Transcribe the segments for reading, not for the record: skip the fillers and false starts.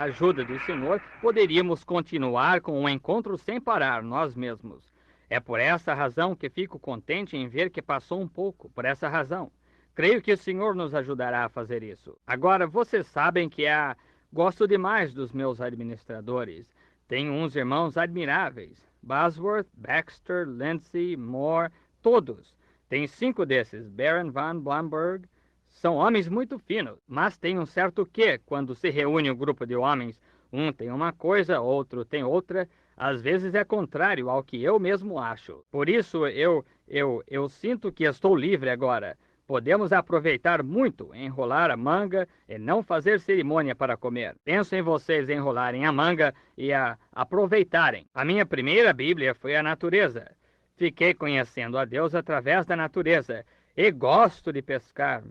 a ajuda do Senhor, poderíamos continuar com o encontro sem parar nós mesmos. É por essa razão que fico contente em ver que passou um pouco, por essa razão. Creio que o Senhor nos ajudará a fazer isso. Agora, vocês sabem que gosto demais dos meus administradores. Tenho uns irmãos admiráveis. Bosworth, Baxter, Lindsay, Moore, todos. Tem 5 desses, Baron van Blomberg. São homens muito finos, mas tem um certo quê quando se reúne um grupo de homens. Um tem uma coisa, outro tem outra. Às vezes é contrário ao que eu mesmo acho. Por isso eu sinto que estou livre agora. Podemos aproveitar muito, enrolar a manga e não fazer cerimônia para comer. Penso em vocês enrolarem a manga e aproveitarem. A minha primeira Bíblia foi a natureza. Fiquei conhecendo a Deus através da natureza. E gosto de pescar.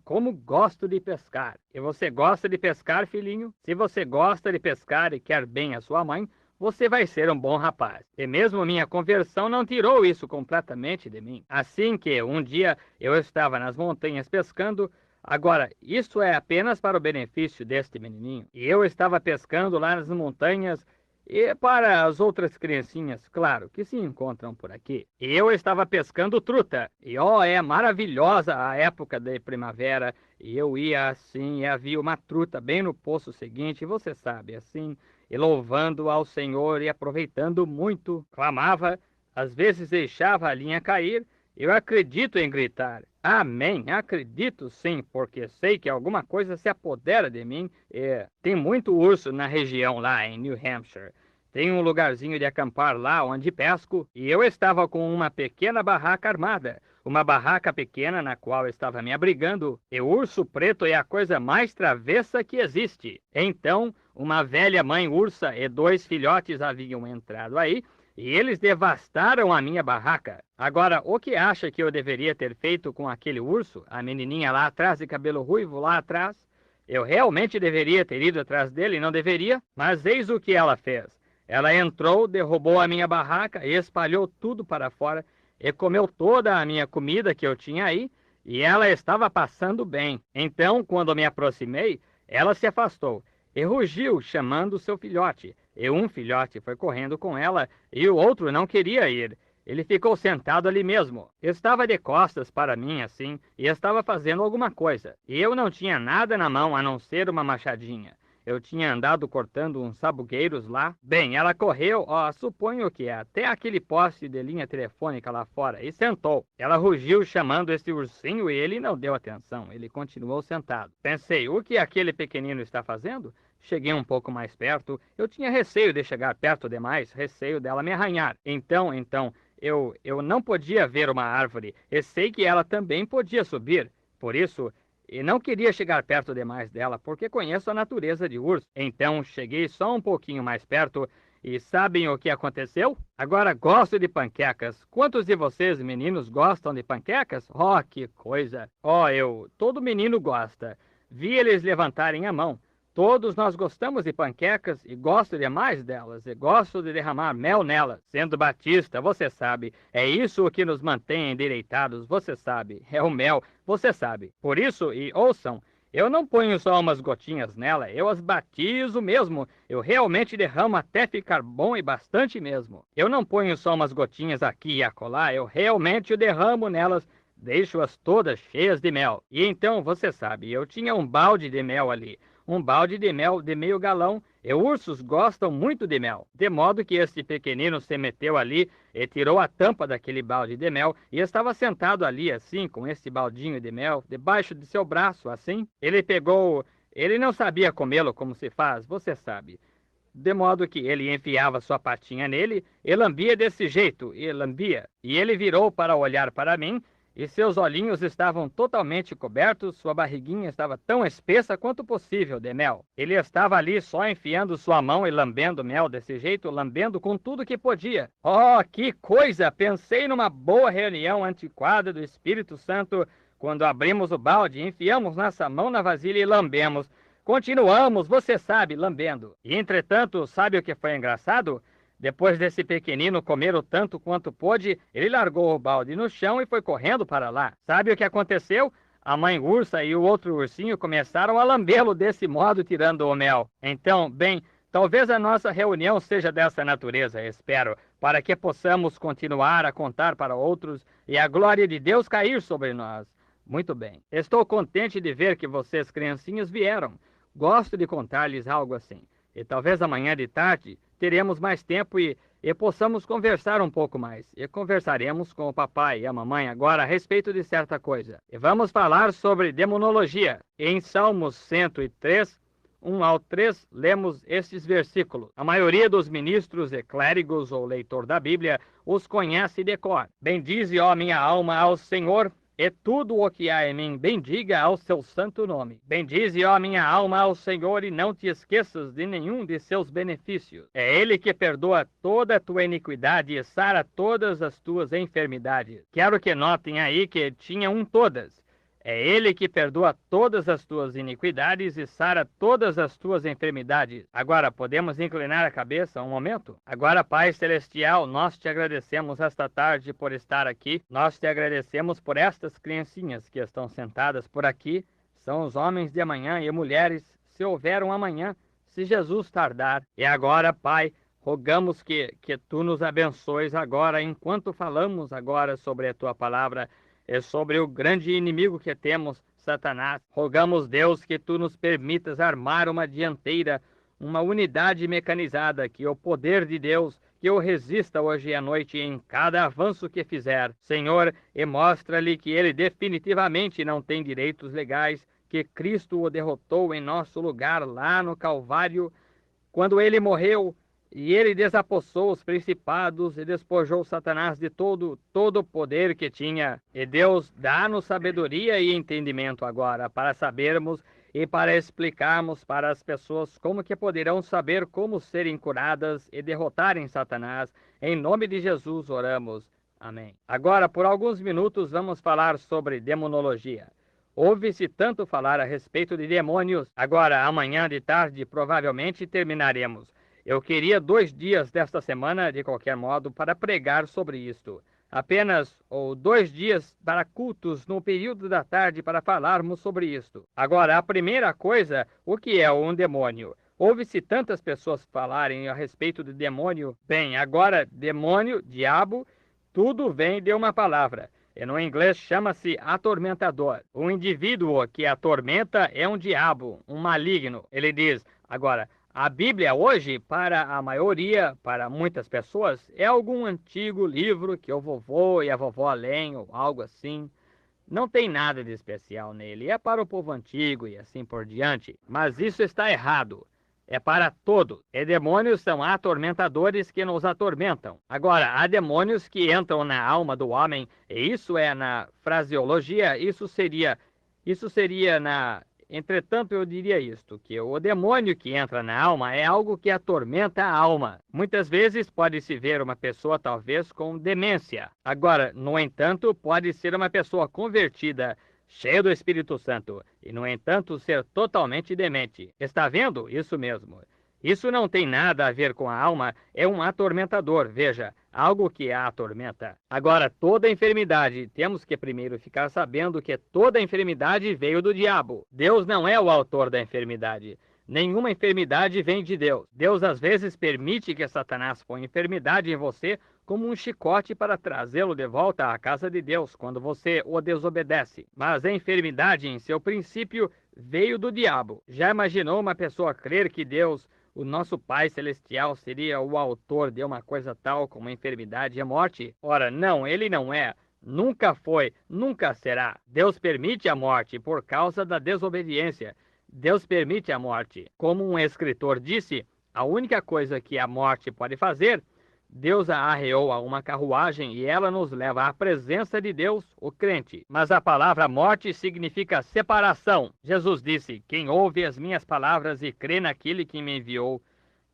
Como gosto de pescar. E você gosta de pescar, filhinho? Se você gosta de pescar e quer bem a sua mãe, você vai ser um bom rapaz. E mesmo minha conversão não tirou isso completamente de mim. Assim que um dia eu estava nas montanhas pescando. Agora, isso é apenas para o benefício deste menininho. E eu estava pescando lá nas montanhas e para as outras criancinhas, claro, que se encontram por aqui. E eu estava pescando truta. E é maravilhosa a época de primavera. E eu ia assim e havia uma truta bem no poço seguinte, você sabe, assim, e louvando ao Senhor e aproveitando muito. Clamava, às vezes deixava a linha cair. Eu acredito em gritar. Amém, acredito sim, porque sei que alguma coisa se apodera de mim. Tem muito urso na região lá em New Hampshire. Tem um lugarzinho de acampar lá onde pesco, e eu estava com uma pequena barraca armada. Uma barraca pequena na qual estava me abrigando, e o urso preto é a coisa mais travessa que existe. Então, uma velha mãe ursa e 2 filhotes haviam entrado aí, e eles devastaram a minha barraca. Agora, o que acha que eu deveria ter feito com aquele urso? A menininha lá atrás, de cabelo ruivo lá atrás? Eu realmente deveria ter ido atrás dele, não deveria? Mas eis o que ela fez. Ela entrou, derrubou a minha barraca e espalhou tudo para fora e comeu toda a minha comida que eu tinha aí, e ela estava passando bem. Então, quando me aproximei, ela se afastou e rugiu, chamando seu filhote. E um filhote foi correndo com ela e o outro não queria ir. Ele ficou sentado ali mesmo. Estava de costas para mim assim e estava fazendo alguma coisa. E eu não tinha nada na mão a não ser uma machadinha. Eu tinha andado cortando uns sabugueiros lá. Bem, ela correu, suponho que até aquele poste de linha telefônica lá fora e sentou. Ela rugiu chamando esse ursinho e ele não deu atenção. Ele continuou sentado. Pensei, o que aquele pequenino está fazendo? Cheguei um pouco mais perto. Eu tinha receio de chegar perto demais, receio dela me arranhar. Então, eu não podia ver uma árvore e sei que ela também podia subir. Por isso, e não queria chegar perto demais dela, porque conheço a natureza de urso. Então, cheguei só um pouquinho mais perto e sabem o que aconteceu? Agora gosto de panquecas. Quantos de vocês, meninos, gostam de panquecas? Que coisa! Todo menino gosta. Vi eles levantarem a mão. Todos nós gostamos de panquecas e gosto demais delas, e gosto de derramar mel nelas. Sendo batista, você sabe, é isso o que nos mantém endireitados, você sabe, é o mel, você sabe. Por isso, e ouçam, eu não ponho só umas gotinhas nela, eu as batizo mesmo, eu realmente derramo até ficar bom e bastante mesmo. Eu não ponho só umas gotinhas aqui e acolá, eu realmente o derramo nelas, deixo-as todas cheias de mel. E então, você sabe, eu tinha um balde de mel ali. Um balde de mel de meio galão, e ursos gostam muito de mel. De modo que este pequenino se meteu ali e tirou a tampa daquele balde de mel e estava sentado ali assim, com esse baldinho de mel, debaixo de seu braço, assim. Ele não sabia comê-lo como se faz, você sabe. De modo que ele enfiava sua patinha nele e lambia desse jeito, e lambia. E ele virou para olhar para mim, e seus olhinhos estavam totalmente cobertos, sua barriguinha estava tão espessa quanto possível de mel. Ele estava ali só enfiando sua mão e lambendo mel desse jeito, lambendo com tudo que podia. Que coisa! Pensei numa boa reunião antiquada do Espírito Santo, quando abrimos o balde, enfiamos nossa mão na vasilha e lambemos. Continuamos, você sabe, lambendo. E entretanto, sabe o que foi engraçado? Depois desse pequenino comer o tanto quanto pôde, ele largou o balde no chão e foi correndo para lá. Sabe o que aconteceu? A mãe ursa e o outro ursinho começaram a lambê-lo desse modo, tirando o mel. Então, bem, talvez a nossa reunião seja dessa natureza, espero, para que possamos continuar a contar para outros e a glória de Deus cair sobre nós. Muito bem. Estou contente de ver que vocês, criancinhas, vieram. Gosto de contar-lhes algo assim. E talvez amanhã de tarde teremos mais tempo e possamos conversar um pouco mais. E conversaremos com o papai e a mamãe agora a respeito de certa coisa. E vamos falar sobre demonologia. Em Salmos 103, 1 ao 3, lemos estes versículos. A maioria dos ministros e clérigos ou leitor da Bíblia os conhece de cor. Bendize, ó minha alma, ao Senhor, e tudo o que há em mim, bendiga ao seu santo nome. Bendize, ó minha alma, ao Senhor, e não te esqueças de nenhum de seus benefícios. É Ele que perdoa toda a tua iniquidade e sara todas as tuas enfermidades. Quero que notem aí que tinha um todas. É Ele que perdoa todas as tuas iniquidades e sara todas as tuas enfermidades. Agora, podemos inclinar a cabeça um momento? Agora, Pai Celestial, nós te agradecemos esta tarde por estar aqui. Nós te agradecemos por estas criancinhas que estão sentadas por aqui. São os homens de amanhã e mulheres, se houver um amanhã, se Jesus tardar. E agora, Pai, rogamos que Tu nos abençoes agora, enquanto falamos agora sobre a Tua palavra, é sobre o grande inimigo que temos, Satanás. Rogamos, Deus, que Tu nos permitas armar uma dianteira, uma unidade mecanizada, que o poder de Deus, que o resista hoje à noite em cada avanço que fizer. Senhor, e mostra-lhe que ele definitivamente não tem direitos legais, que Cristo o derrotou em nosso lugar lá no Calvário, quando ele morreu. E ele desapossou os principados e despojou Satanás de todo o poder que tinha. E Deus dá-nos sabedoria e entendimento agora para sabermos e para explicarmos para as pessoas como que poderão saber como serem curadas e derrotarem Satanás. Em nome de Jesus oramos. Amém. Agora, por alguns minutos, vamos falar sobre demonologia. Ouve-se tanto falar a respeito de demônios. Agora, amanhã de tarde, provavelmente terminaremos. Eu queria 2 dias desta semana, de qualquer modo, para pregar sobre isto. Apenas 2 dias para cultos no período da tarde para falarmos sobre isto. Agora, a primeira coisa, o que é um demônio? Ouve-se tantas pessoas falarem a respeito de demônio. Bem, agora, demônio, diabo, tudo vem de uma palavra. E no inglês chama-se atormentador. O indivíduo que atormenta é um diabo, um maligno. Ele diz, agora, a Bíblia hoje, para a maioria, para muitas pessoas, é algum antigo livro que o vovô e a vovó leem ou algo assim. Não tem nada de especial nele, é para o povo antigo e assim por diante. Mas isso está errado. É para todos. E demônios são atormentadores que nos atormentam. Agora, há demônios que entram na alma do homem, e isso é na fraseologia, isso seria na... Entretanto, eu diria isto, que o demônio que entra na alma é algo que atormenta a alma. Muitas vezes pode-se ver uma pessoa talvez com demência. Agora, no entanto, pode ser uma pessoa convertida, cheia do Espírito Santo, e no entanto ser totalmente demente. Está vendo? Isso mesmo. Isso não tem nada a ver com a alma, é um atormentador, veja, algo que a atormenta. Agora, toda enfermidade, temos que primeiro ficar sabendo que toda enfermidade veio do diabo. Deus não é o autor da enfermidade. Nenhuma enfermidade vem de Deus. Deus às vezes permite que Satanás ponha enfermidade em você como um chicote para trazê-lo de volta à casa de Deus quando você o desobedece. Mas a enfermidade, em seu princípio, veio do diabo. Já imaginou uma pessoa crer que Deus, o nosso Pai Celestial, seria o autor de uma coisa tal como enfermidade e morte? Ora, não, ele não é. Nunca foi, nunca será. Deus permite a morte por causa da desobediência. Deus permite a morte. Como um escritor disse, a única coisa que a morte pode fazer, Deus a arreou a uma carruagem e ela nos leva à presença de Deus, o crente. Mas a palavra morte significa separação. Jesus disse, quem ouve as minhas palavras e crê naquele que me enviou,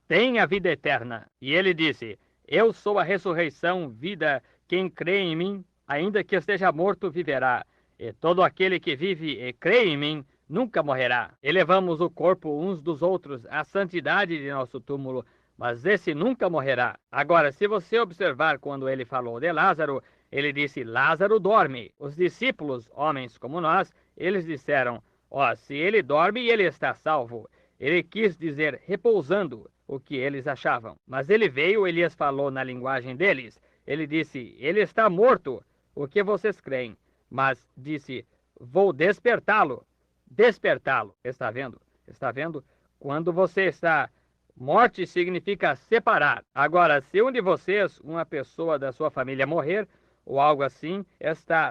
tem a vida eterna. E ele disse, eu sou a ressurreição, vida, quem crê em mim, ainda que esteja morto, viverá. E todo aquele que vive e crê em mim, nunca morrerá. Elevamos o corpo uns dos outros à santidade de nosso túmulo, mas esse nunca morrerá. Agora, se você observar quando ele falou de Lázaro, ele disse, Lázaro dorme. Os discípulos, homens como nós, Eles disseram: ó, se ele dorme, ele está salvo. Ele quis dizer repousando, o que eles achavam. Mas ele veio, Elias falou na linguagem deles. Ele disse: ele está morto. O que vocês creem? Mas disse: vou despertá-lo. Despertá-lo. Está vendo? Está vendo? Quando você está... Morte significa separar. Agora, se um de vocês, uma pessoa da sua família morrer, ou algo assim,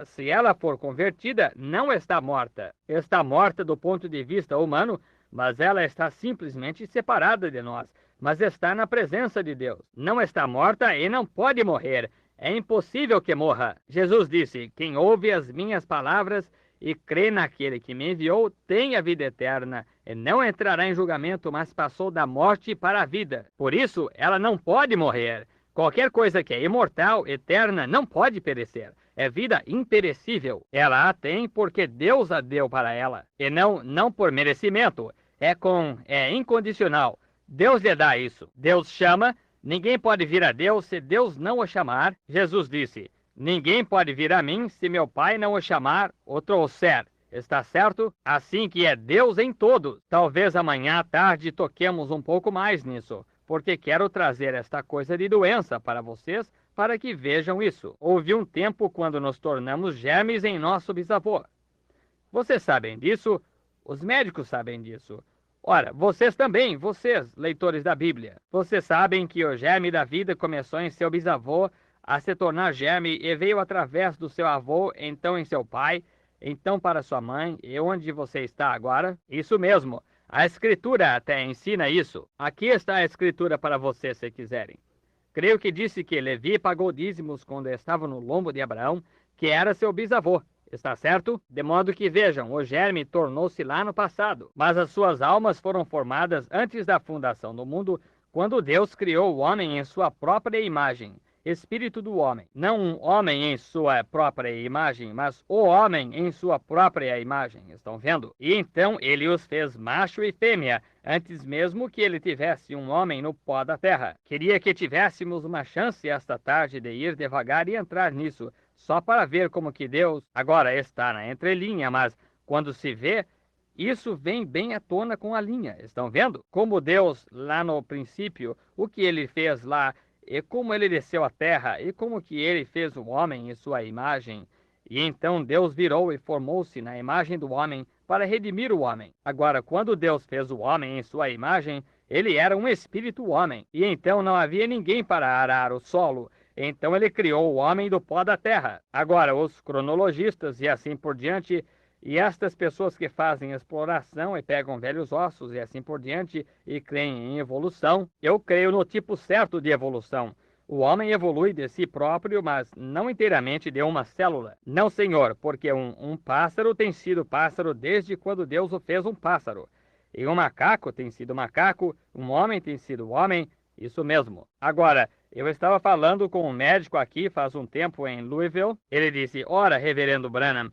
se ela for convertida, não está morta. Está morta do ponto de vista humano, mas ela está simplesmente separada de nós. Mas está na presença de Deus. Não está morta e não pode morrer. É impossível que morra. Jesus disse: quem ouve as minhas palavras e crê naquele que me enviou, tem a vida eterna, e não entrará em julgamento, mas passou da morte para a vida. Por isso, ela não pode morrer. Qualquer coisa que é imortal, eterna, não pode perecer. É vida imperecível. Ela a tem porque Deus a deu para ela, e não por merecimento. É incondicional. Deus lhe dá isso. Deus chama. Ninguém pode vir a Deus se Deus não o chamar. Jesus disse: ninguém pode vir a mim se meu Pai não o chamar ou trouxer. Está certo? Assim que é Deus em todos. Talvez amanhã à tarde toquemos um pouco mais nisso, porque quero trazer esta coisa de doença para vocês, para que vejam isso. Houve um tempo quando nos tornamos germes em nosso bisavô. Vocês sabem disso? Os médicos sabem disso. Ora, vocês também, vocês, leitores da Bíblia. Vocês sabem que o germe da vida começou em seu bisavô a se tornar germe e veio através do seu avô, então em seu pai, então para sua mãe, e onde você está agora? Isso mesmo. A Escritura até ensina isso. Aqui está a Escritura para vocês, se quiserem. Creio que disse que Levi pagou dízimos quando estava no lombo de Abraão, que era seu bisavô. Está certo? De modo que vejam, o germe tornou-se lá no passado, mas as suas almas foram formadas antes da fundação do mundo, quando Deus criou o homem em sua própria imagem. Espírito do homem. Não um homem em sua própria imagem, mas o homem em sua própria imagem. Estão vendo? E então ele os fez macho e fêmea, antes mesmo que ele tivesse um homem no pó da terra. Queria que tivéssemos uma chance esta tarde de ir devagar e entrar nisso, só para ver como que Deus agora está na entrelinha, mas quando se vê, isso vem bem à tona com a linha. Estão vendo? Como Deus, lá no princípio, o que ele fez lá, e como ele desceu à terra, e como que ele fez o homem em sua imagem. E então Deus virou e formou-se na imagem do homem para redimir o homem. Agora, quando Deus fez o homem em sua imagem, ele era um espírito homem. E então não havia ninguém para arar o solo. Então ele criou o homem do pó da terra. Agora, os cronologistas e assim por diante, e estas pessoas que fazem exploração e pegam velhos ossos e assim por diante e creem em evolução, eu creio no tipo certo de evolução. O homem evolui de si próprio, mas não inteiramente de uma célula. Não, senhor, porque um pássaro tem sido pássaro desde quando Deus o fez um pássaro. E um macaco tem sido macaco, um homem tem sido homem, isso mesmo. Agora, eu estava falando com um médico aqui faz um tempo em Louisville. Ele disse: ora, reverendo Branham,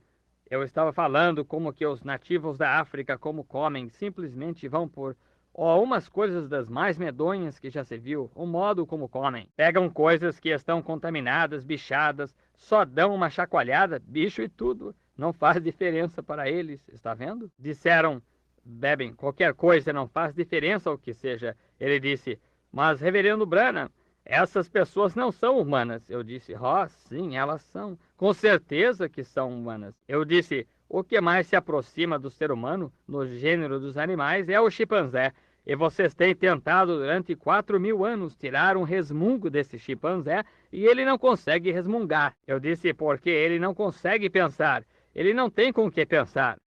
eu estava falando como que os nativos da África como comem, simplesmente vão por umas coisas das mais medonhas que já se viu, o modo como comem. Pegam coisas que estão contaminadas, bichadas, só dão uma chacoalhada, bicho e tudo. Não faz diferença para eles, está vendo? Disseram: bebem qualquer coisa, não faz diferença o que seja. Ele disse: mas reverendo Branham, essas pessoas não são humanas. Eu disse: sim, elas são. Com certeza que são humanas. Eu disse: o que mais se aproxima do ser humano, no gênero dos animais, é o chimpanzé. E vocês têm tentado durante 4.000 anos tirar um resmungo desse chimpanzé e ele não consegue resmungar. Eu disse: porque ele não consegue pensar. Ele não tem com o que pensar.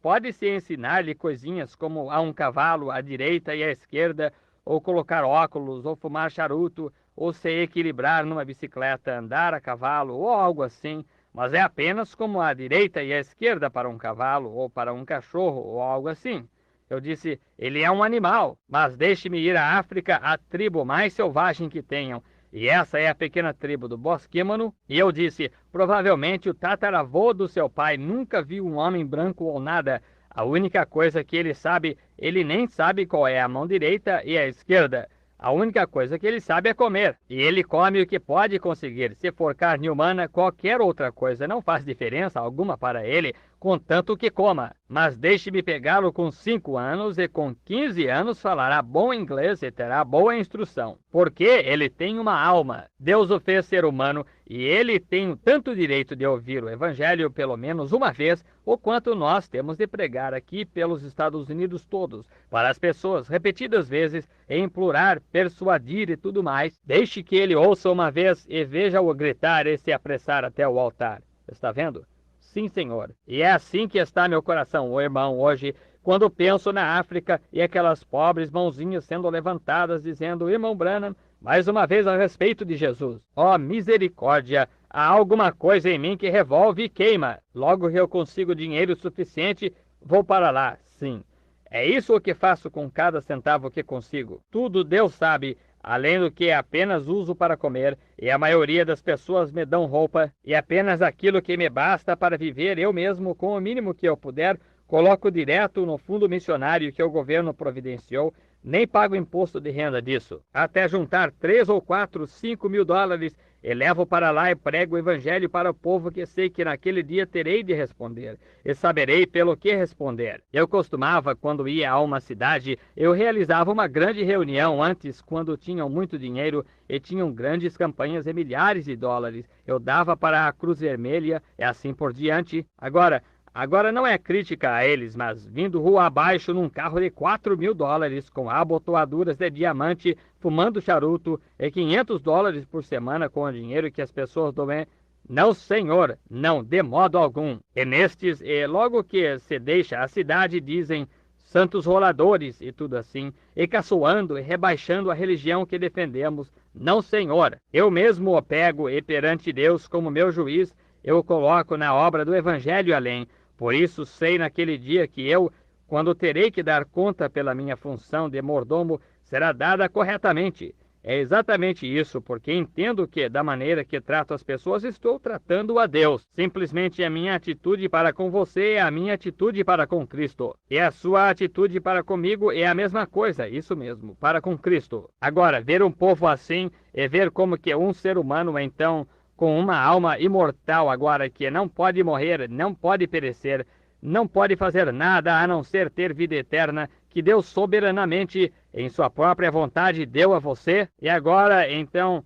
Pode-se ensinar-lhe coisinhas como a um cavalo à direita e à esquerda, ou colocar óculos, ou fumar charuto, ou se equilibrar numa bicicleta, andar a cavalo, ou algo assim, mas é apenas como a direita e a esquerda para um cavalo, ou para um cachorro, ou algo assim. Eu disse: ele é um animal, mas deixe-me ir à África, a tribo mais selvagem que tenham, e essa é a pequena tribo do bosquímano. E eu disse: provavelmente o tataravô do seu pai nunca viu um homem branco ou nada. A única coisa que ele sabe, ele nem sabe qual é a mão direita e a esquerda. A única coisa que ele sabe é comer. E ele come o que pode conseguir. Se for carne humana, qualquer outra coisa não faz diferença alguma para ele. contanto que coma. Mas deixe-me pegá-lo com 5 anos, e com 15 anos falará bom inglês e terá boa instrução. Porque ele tem uma alma. Deus o fez ser humano, e ele tem tanto direito de ouvir o Evangelho pelo menos uma vez, o quanto nós temos de pregar aqui pelos Estados Unidos todos, para as pessoas repetidas vezes, e implorar, persuadir e tudo mais. Deixe que ele ouça uma vez e veja-o gritar e se apressar até o altar. Está vendo? Sim, Senhor. E é assim que está meu coração, ô irmão, hoje, quando penso na África e aquelas pobres mãozinhas sendo levantadas, dizendo: irmão Branham, mais uma vez a respeito de Jesus. Ó, misericórdia! Há alguma coisa em mim que revolve e queima. Logo que eu consigo dinheiro suficiente, vou para lá. Sim. É isso o que faço com cada centavo que consigo. Tudo Deus sabe, além do que apenas uso para comer, e a maioria das pessoas me dão roupa, e apenas aquilo que me basta para viver eu mesmo, com o mínimo que eu puder, coloco direto no fundo missionário que o governo providenciou. Nem pago imposto de renda disso. Até juntar 3 ou 4, 5 mil dólares, e levo para lá e prego o evangelho para o povo, que sei que naquele dia terei de responder, e saberei pelo que responder. Eu costumava, quando ia a uma cidade, eu realizava uma grande reunião antes, quando tinham muito dinheiro e tinham grandes campanhas e milhares de dólares. Eu dava para a Cruz Vermelha e assim por diante. Agora não é crítica a eles, mas vindo rua abaixo num carro de 4 mil dólares, com abotoaduras de diamante, fumando charuto, e 500 dólares por semana com o dinheiro que as pessoas doem. Não, senhor, não, de modo algum. E nestes, e logo que se deixa a cidade, dizem santos roladores e tudo assim, e caçoando e rebaixando a religião que defendemos. Não, senhor, eu mesmo o pego, e perante Deus como meu juiz, eu o coloco na obra do evangelho além. Por isso sei naquele dia que eu, quando terei que dar conta pela minha função de mordomo, será dada corretamente. É exatamente isso, porque entendo que, da maneira que trato as pessoas, estou tratando a Deus. Simplesmente a minha atitude para com você é a minha atitude para com Cristo. E a sua atitude para comigo é a mesma coisa, isso mesmo, para com Cristo. Agora, ver um povo assim, e ver como que um ser humano, então, com uma alma imortal agora, que não pode morrer, não pode perecer, não pode fazer nada a não ser ter vida eterna, que Deus soberanamente, em sua própria vontade, deu a você. E agora, então,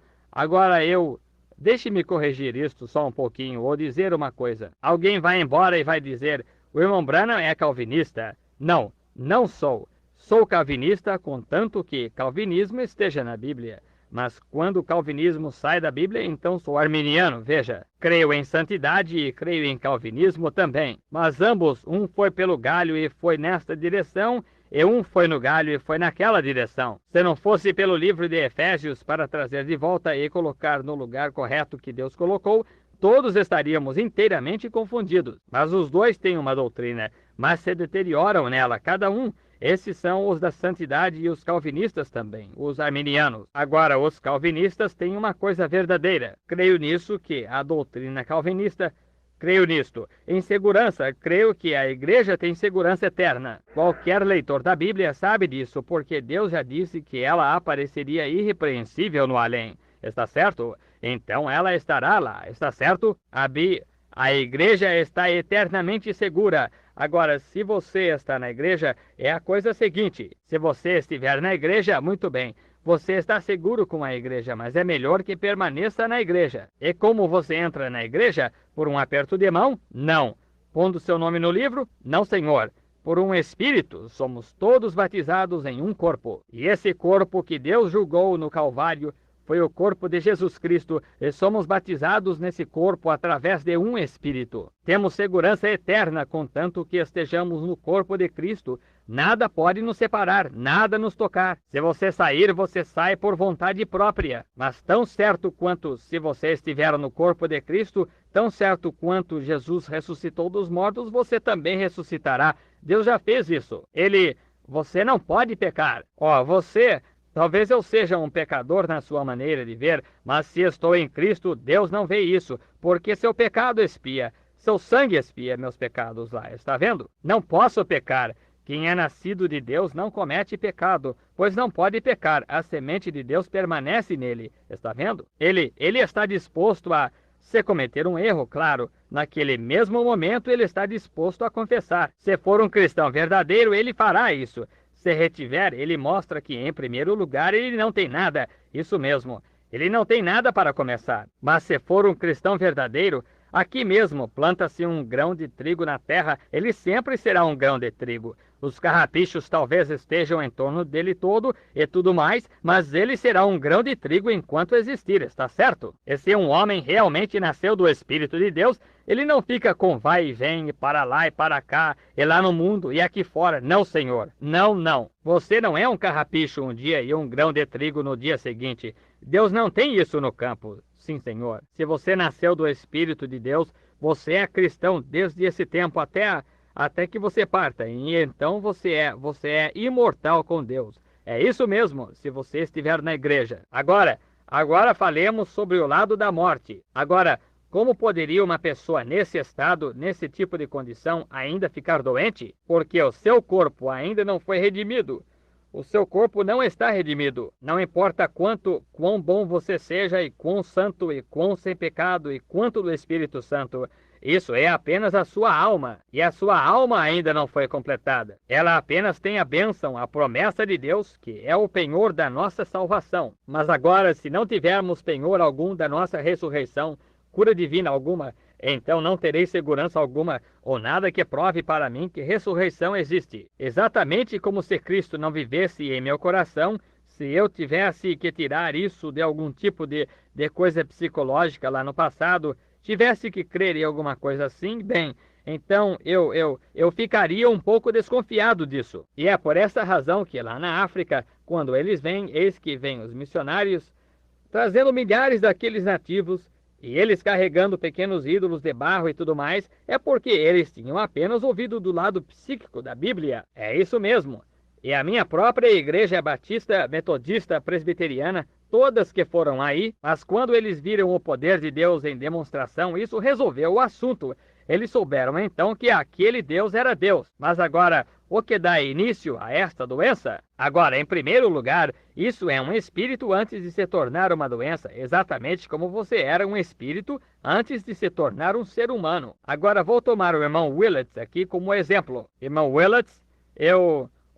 deixe-me corrigir isto só um pouquinho, ou dizer uma coisa. Alguém vai embora e vai dizer: o irmão Branham é calvinista. Não, não sou. Sou calvinista, contanto que calvinismo esteja na Bíblia. Mas quando o calvinismo sai da Bíblia, então sou arminiano, veja. Creio em santidade e creio em calvinismo também. Mas ambos, um foi pelo galho e foi nesta direção, e um foi no galho e foi naquela direção. Se não fosse pelo livro de Efésios para trazer de volta e colocar no lugar correto que Deus colocou, todos estaríamos inteiramente confundidos. Mas os dois têm uma doutrina, mas se deterioram nela, cada um. Esses são os da santidade e os calvinistas também, os arminianos. Agora, os calvinistas têm uma coisa verdadeira. Creio nisso, que a doutrina calvinista, creio nisto. Em segurança, creio que a igreja tem segurança eterna. Qualquer leitor da Bíblia sabe disso, porque Deus já disse que ela apareceria irrepreensível no além. Está certo? Então ela estará lá, está certo? A igreja está eternamente segura. Agora, se você está na igreja, é a coisa seguinte: se você estiver na igreja, muito bem, você está seguro com a igreja, mas é melhor que permaneça na igreja. E como você entra na igreja? Por um aperto de mão? Não. Pondo seu nome no livro? Não, senhor. Por um Espírito, somos todos batizados em um corpo. E esse corpo que Deus julgou no Calvário foi o corpo de Jesus Cristo, e somos batizados nesse corpo através de um Espírito. Temos segurança eterna, contanto que estejamos no corpo de Cristo. Nada pode nos separar, nada nos tocar. Se você sair, você sai por vontade própria. Mas tão certo quanto se você estiver no corpo de Cristo, tão certo quanto Jesus ressuscitou dos mortos, você também ressuscitará. Deus já fez isso. Você não pode pecar. Talvez eu seja um pecador na sua maneira de ver, mas se estou em Cristo, Deus não vê isso, porque seu pecado expia, seu sangue expia meus pecados lá, está vendo? Não posso pecar. Quem é nascido de Deus não comete pecado, pois não pode pecar, a semente de Deus permanece nele, está vendo? Ele está disposto a, se cometer um erro, claro, naquele mesmo momento ele está disposto a confessar. Se for um cristão verdadeiro, ele fará isso. Se retiver, ele mostra que, em primeiro lugar, ele não tem nada. Isso mesmo, ele não tem nada para começar. Mas se for um cristão verdadeiro, aqui mesmo planta-se um grão de trigo na terra, ele sempre será um grão de trigo. Os carrapichos talvez estejam em torno dele todo e tudo mais, mas ele será um grão de trigo enquanto existir, está certo? E se um homem realmente nasceu do Espírito de Deus, ele não fica com vai e vem, para lá e para cá, e lá no mundo e aqui fora. Não, Senhor. Não, não. Você não é um carrapicho um dia e um grão de trigo no dia seguinte. Deus não tem isso no campo. Sim, Senhor. Se você nasceu do Espírito de Deus, você é cristão desde esse tempo até que você parta. E então você é imortal com Deus. É isso mesmo, se você estiver na igreja. Agora falemos sobre o lado da morte. Agora, como poderia uma pessoa nesse estado, nesse tipo de condição, ainda ficar doente? Porque o seu corpo ainda não foi redimido. O seu corpo não está redimido. Não importa quão bom você seja, e quão santo, e quão sem pecado, e quanto do Espírito Santo. Isso é apenas a sua alma. E a sua alma ainda não foi completada. Ela apenas tem a bênção, a promessa de Deus, que é o penhor da nossa salvação. Mas agora, se não tivermos penhor algum da nossa ressurreição, cura divina alguma, então não terei segurança alguma ou nada que prove para mim que ressurreição existe. Exatamente como se Cristo não vivesse em meu coração, se eu tivesse que tirar isso de algum tipo de coisa psicológica lá no passado, tivesse que crer em alguma coisa assim, bem, então eu ficaria um pouco desconfiado disso. E é por essa razão que lá na África, quando eles vêm, eis que vêm os missionários, trazendo milhares daqueles nativos, e eles carregando pequenos ídolos de barro e tudo mais, é porque eles tinham apenas ouvido do lado psíquico da Bíblia. É isso mesmo. E a minha própria igreja batista, metodista, presbiteriana, todas que foram aí, mas quando eles viram o poder de Deus em demonstração, isso resolveu o assunto. Eles souberam então que aquele Deus era Deus. Mas agora, o que dá início a esta doença? Agora, em primeiro lugar, isso é um espírito antes de se tornar uma doença, exatamente como você era um espírito antes de se tornar um ser humano. Agora, vou tomar o irmão Willets aqui como exemplo. Irmão Willets,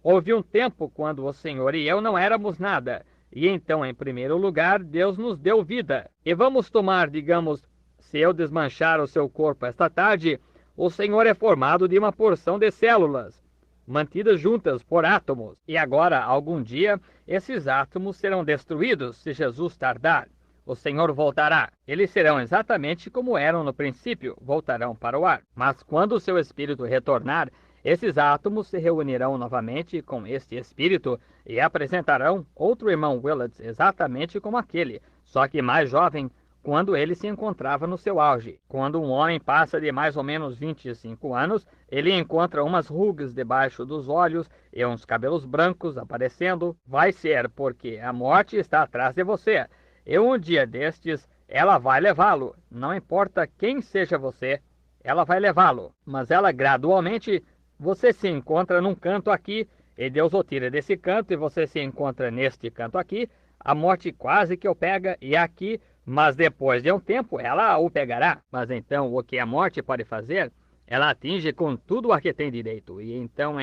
houve um tempo quando o Senhor e eu não éramos nada. E então, em primeiro lugar, Deus nos deu vida. E vamos tomar, digamos, se eu desmanchar o seu corpo esta tarde, o Senhor é formado de uma porção de células, mantidas juntas por átomos. E agora, algum dia, esses átomos serão destruídos se Jesus tardar. O Senhor voltará. Eles serão exatamente como eram no princípio, voltarão para o ar. Mas quando o seu espírito retornar, esses átomos se reunirão novamente com este espírito e apresentarão outro irmão Willets exatamente como aquele, só que mais jovem, quando ele se encontrava no seu auge. Quando um homem passa de mais ou menos 25 anos, ele encontra umas rugas debaixo dos olhos e uns cabelos brancos aparecendo. Vai ser porque a morte está atrás de você. E um dia destes, ela vai levá-lo. Não importa quem seja você, ela vai levá-lo. Mas ela gradualmente, você se encontra num canto aqui, e Deus o tira desse canto, e você se encontra neste canto aqui. A morte quase que o pega, e aqui, mas depois de um tempo ela o pegará. Mas então o que a morte pode fazer? Ela atinge com tudo a que tem direito. E então,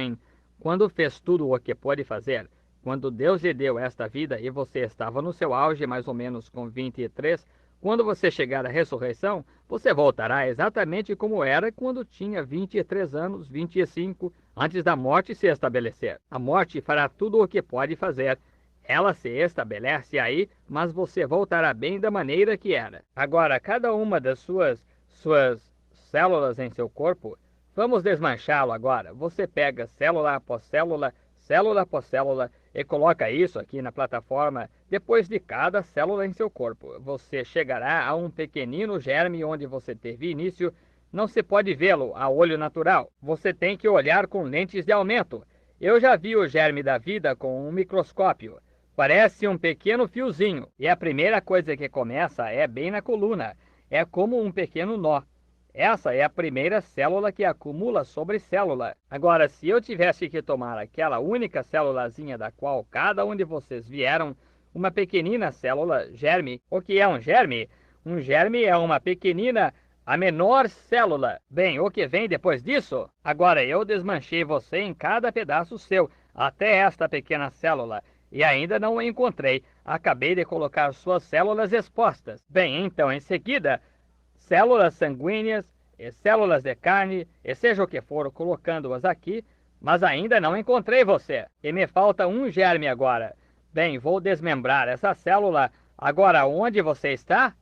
quando fez tudo o que pode fazer, quando Deus lhe deu esta vida e você estava no seu auge, mais ou menos com 23, quando você chegar à ressurreição, você voltará exatamente como era quando tinha 23 anos, 25, antes da morte se estabelecer. A morte fará tudo o que pode fazer. Ela se estabelece aí, mas você voltará bem da maneira que era. Agora, cada uma das suas células em seu corpo, vamos desmanchá-lo agora. Você pega célula após célula, e coloca isso aqui na plataforma. Depois de cada célula em seu corpo, você chegará a um pequenino germe onde você teve início. Não se pode vê-lo a olho natural. Você tem que olhar com lentes de aumento. Eu já vi o germe da vida com um microscópio. Parece um pequeno fiozinho, e a primeira coisa que começa é bem na coluna. É como um pequeno nó. Essa é a primeira célula que acumula sobre célula. Agora, se eu tivesse que tomar aquela única célulazinha da qual cada um de vocês vieram, uma pequenina célula germe. O que é um germe? Um germe é uma pequenina A menor célula. Bem, o que vem depois disso? Agora eu desmanchei você em cada pedaço seu, até esta pequena célula, e ainda não o encontrei. Acabei de colocar suas células expostas. Bem, então, em seguida, células sanguíneas e células de carne, e seja o que for, colocando-as aqui, mas ainda não encontrei você. E me falta um germe agora. Bem, vou desmembrar essa célula. Agora, onde você está?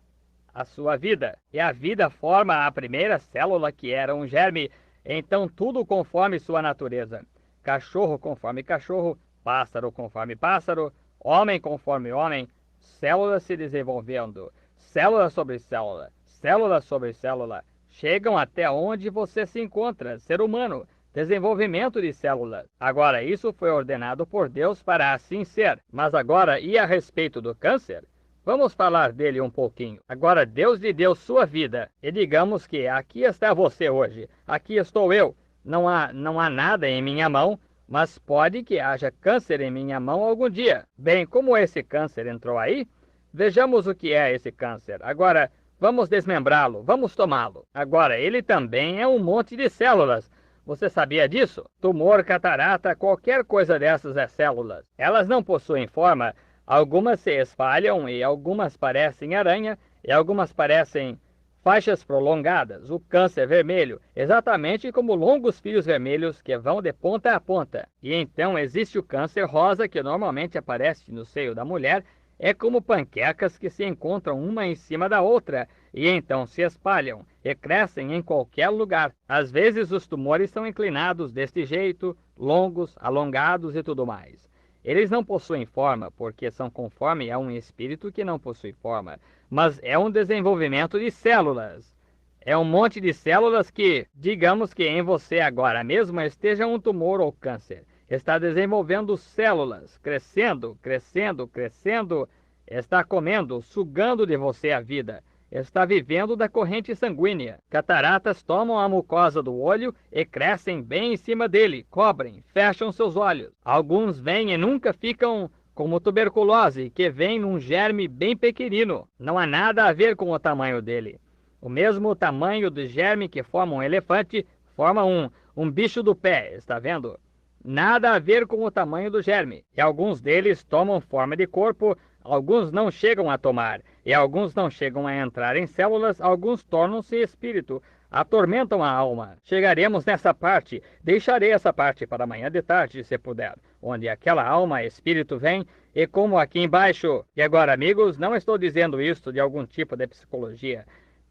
A sua vida. E a vida forma a primeira célula, que era um germe. Então, tudo conforme sua natureza. Cachorro conforme cachorro, pássaro conforme pássaro, homem conforme homem, células se desenvolvendo, célula sobre célula, célula sobre célula, chegam até onde você se encontra, ser humano, desenvolvimento de células. Agora, isso foi ordenado por Deus para assim ser. Mas agora, e a respeito do câncer? Vamos falar dele um pouquinho. Agora, Deus lhe deu sua vida. E digamos que aqui está você hoje. Aqui estou eu. Não há nada em minha mão, mas pode que haja câncer em minha mão algum dia. Bem, como esse câncer entrou aí? Vejamos o que é esse câncer. Agora, vamos desmembrá-lo, vamos tomá-lo. Agora, ele também é um monte de células. Você sabia disso? Tumor, catarata, qualquer coisa dessas é células. Elas não possuem forma. Algumas se espalham e algumas parecem aranha e algumas parecem faixas prolongadas. O câncer vermelho, exatamente como longos fios vermelhos que vão de ponta a ponta. E então existe o câncer rosa, que normalmente aparece no seio da mulher. É como panquecas que se encontram uma em cima da outra e então se espalham e crescem em qualquer lugar. Às vezes os tumores são inclinados deste jeito, longos, alongados e tudo mais. Eles não possuem forma, porque são conforme a um espírito que não possui forma, mas é um desenvolvimento de células. É um monte de células que, digamos que em você agora mesmo esteja um tumor ou câncer. Está desenvolvendo células, crescendo, crescendo, crescendo, está comendo, sugando de você a vida. Está vivendo da corrente sanguínea. Cataratas tomam a mucosa do olho e crescem bem em cima dele, cobrem, fecham seus olhos. Alguns vêm e nunca ficam como tuberculose, que vem num germe bem pequenino. Não há nada a ver com o tamanho dele. O mesmo tamanho do germe que forma um elefante, forma um bicho do pé, está vendo? Nada a ver com o tamanho do germe. E alguns deles tomam forma de corpo, alguns não chegam a tomar, e alguns não chegam a entrar em células, alguns tornam-se espírito, atormentam a alma. Chegaremos nessa parte, deixarei essa parte para amanhã de tarde, se puder, onde aquela alma, espírito vem, e como aqui embaixo. E agora, amigos, não estou dizendo isto de algum tipo de psicologia.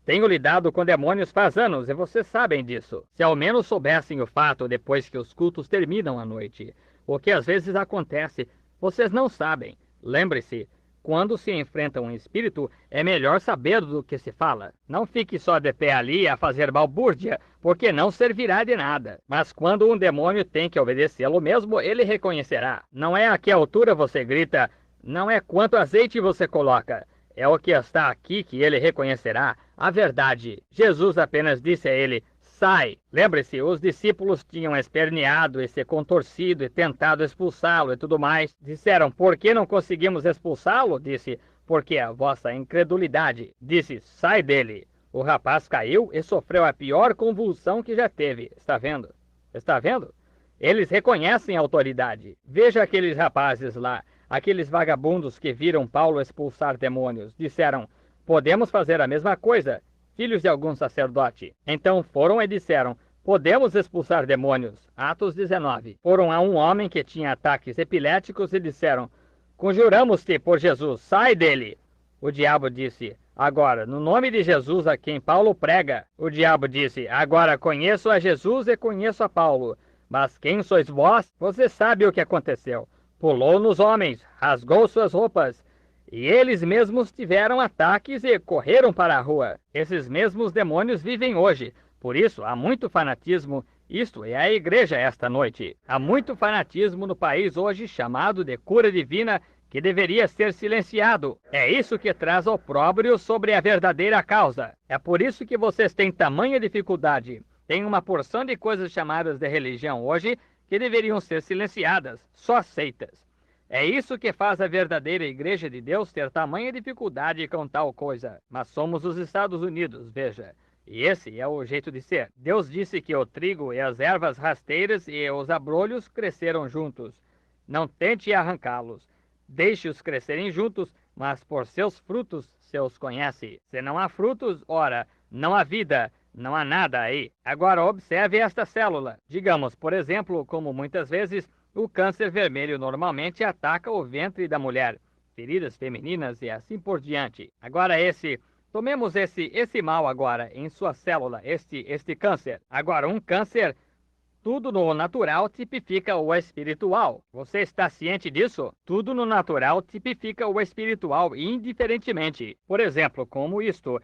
Tenho lidado com demônios faz anos e vocês sabem disso. Se ao menos soubessem o fato depois que os cultos terminam à noite. O que às vezes acontece, vocês não sabem. Lembre-se, quando se enfrenta um espírito, é melhor saber do que se fala. Não fique só de pé ali a fazer balbúrdia, porque não servirá de nada. Mas quando um demônio tem que obedecê-lo mesmo, ele reconhecerá. Não é a que altura você grita, não é quanto azeite você coloca. É o que está aqui que ele reconhecerá, a verdade. Jesus apenas disse a ele, sai. Lembre-se, os discípulos tinham esperneado e se contorcido e tentado expulsá-lo e tudo mais. Disseram, por que não conseguimos expulsá-lo? Disse, porque a vossa incredulidade. Disse, sai dele. O rapaz caiu e sofreu a pior convulsão que já teve. Está vendo? Está vendo? Eles reconhecem a autoridade. Veja aqueles rapazes lá. Aqueles vagabundos que viram Paulo expulsar demônios, disseram, podemos fazer a mesma coisa, filhos de algum sacerdote. Então foram e disseram, podemos expulsar demônios. Atos 19. Foram a um homem que tinha ataques epiléticos e disseram, conjuramos-te por Jesus, sai dele. O diabo disse, agora, no nome de Jesus a quem Paulo prega. O diabo disse, agora conheço a Jesus e conheço a Paulo, mas quem sois vós? Você sabe o que aconteceu. Pulou nos homens, rasgou suas roupas, e eles mesmos tiveram ataques e correram para a rua. Esses mesmos demônios vivem hoje, por isso há muito fanatismo, isto é a igreja esta noite. Há muito fanatismo no país hoje chamado de cura divina, que deveria ser silenciado. É isso que traz opróbrio sobre a verdadeira causa. É por isso que vocês têm tamanha dificuldade. Tem uma porção de coisas chamadas de religião hoje, que deveriam ser silenciadas, só seitas. É isso que faz a verdadeira Igreja de Deus ter tamanha dificuldade com tal coisa. Mas somos os Estados Unidos, veja. E esse é o jeito de ser. Deus disse que o trigo e as ervas rasteiras e os abrolhos cresceram juntos. Não tente arrancá-los. Deixe-os crescerem juntos, mas por seus frutos se os conhece. Se não há frutos, ora, não há vida, não há nada aí. Agora observe esta célula. Digamos, por exemplo, como muitas vezes o câncer vermelho normalmente ataca o ventre da mulher, feridas femininas e assim por diante. Agora tomemos esse mal agora em sua célula, este câncer. Agora, um câncer, tudo no natural tipifica o espiritual. Você está ciente disso? Tudo no natural tipifica o espiritual indiferentemente. Por exemplo, como isto,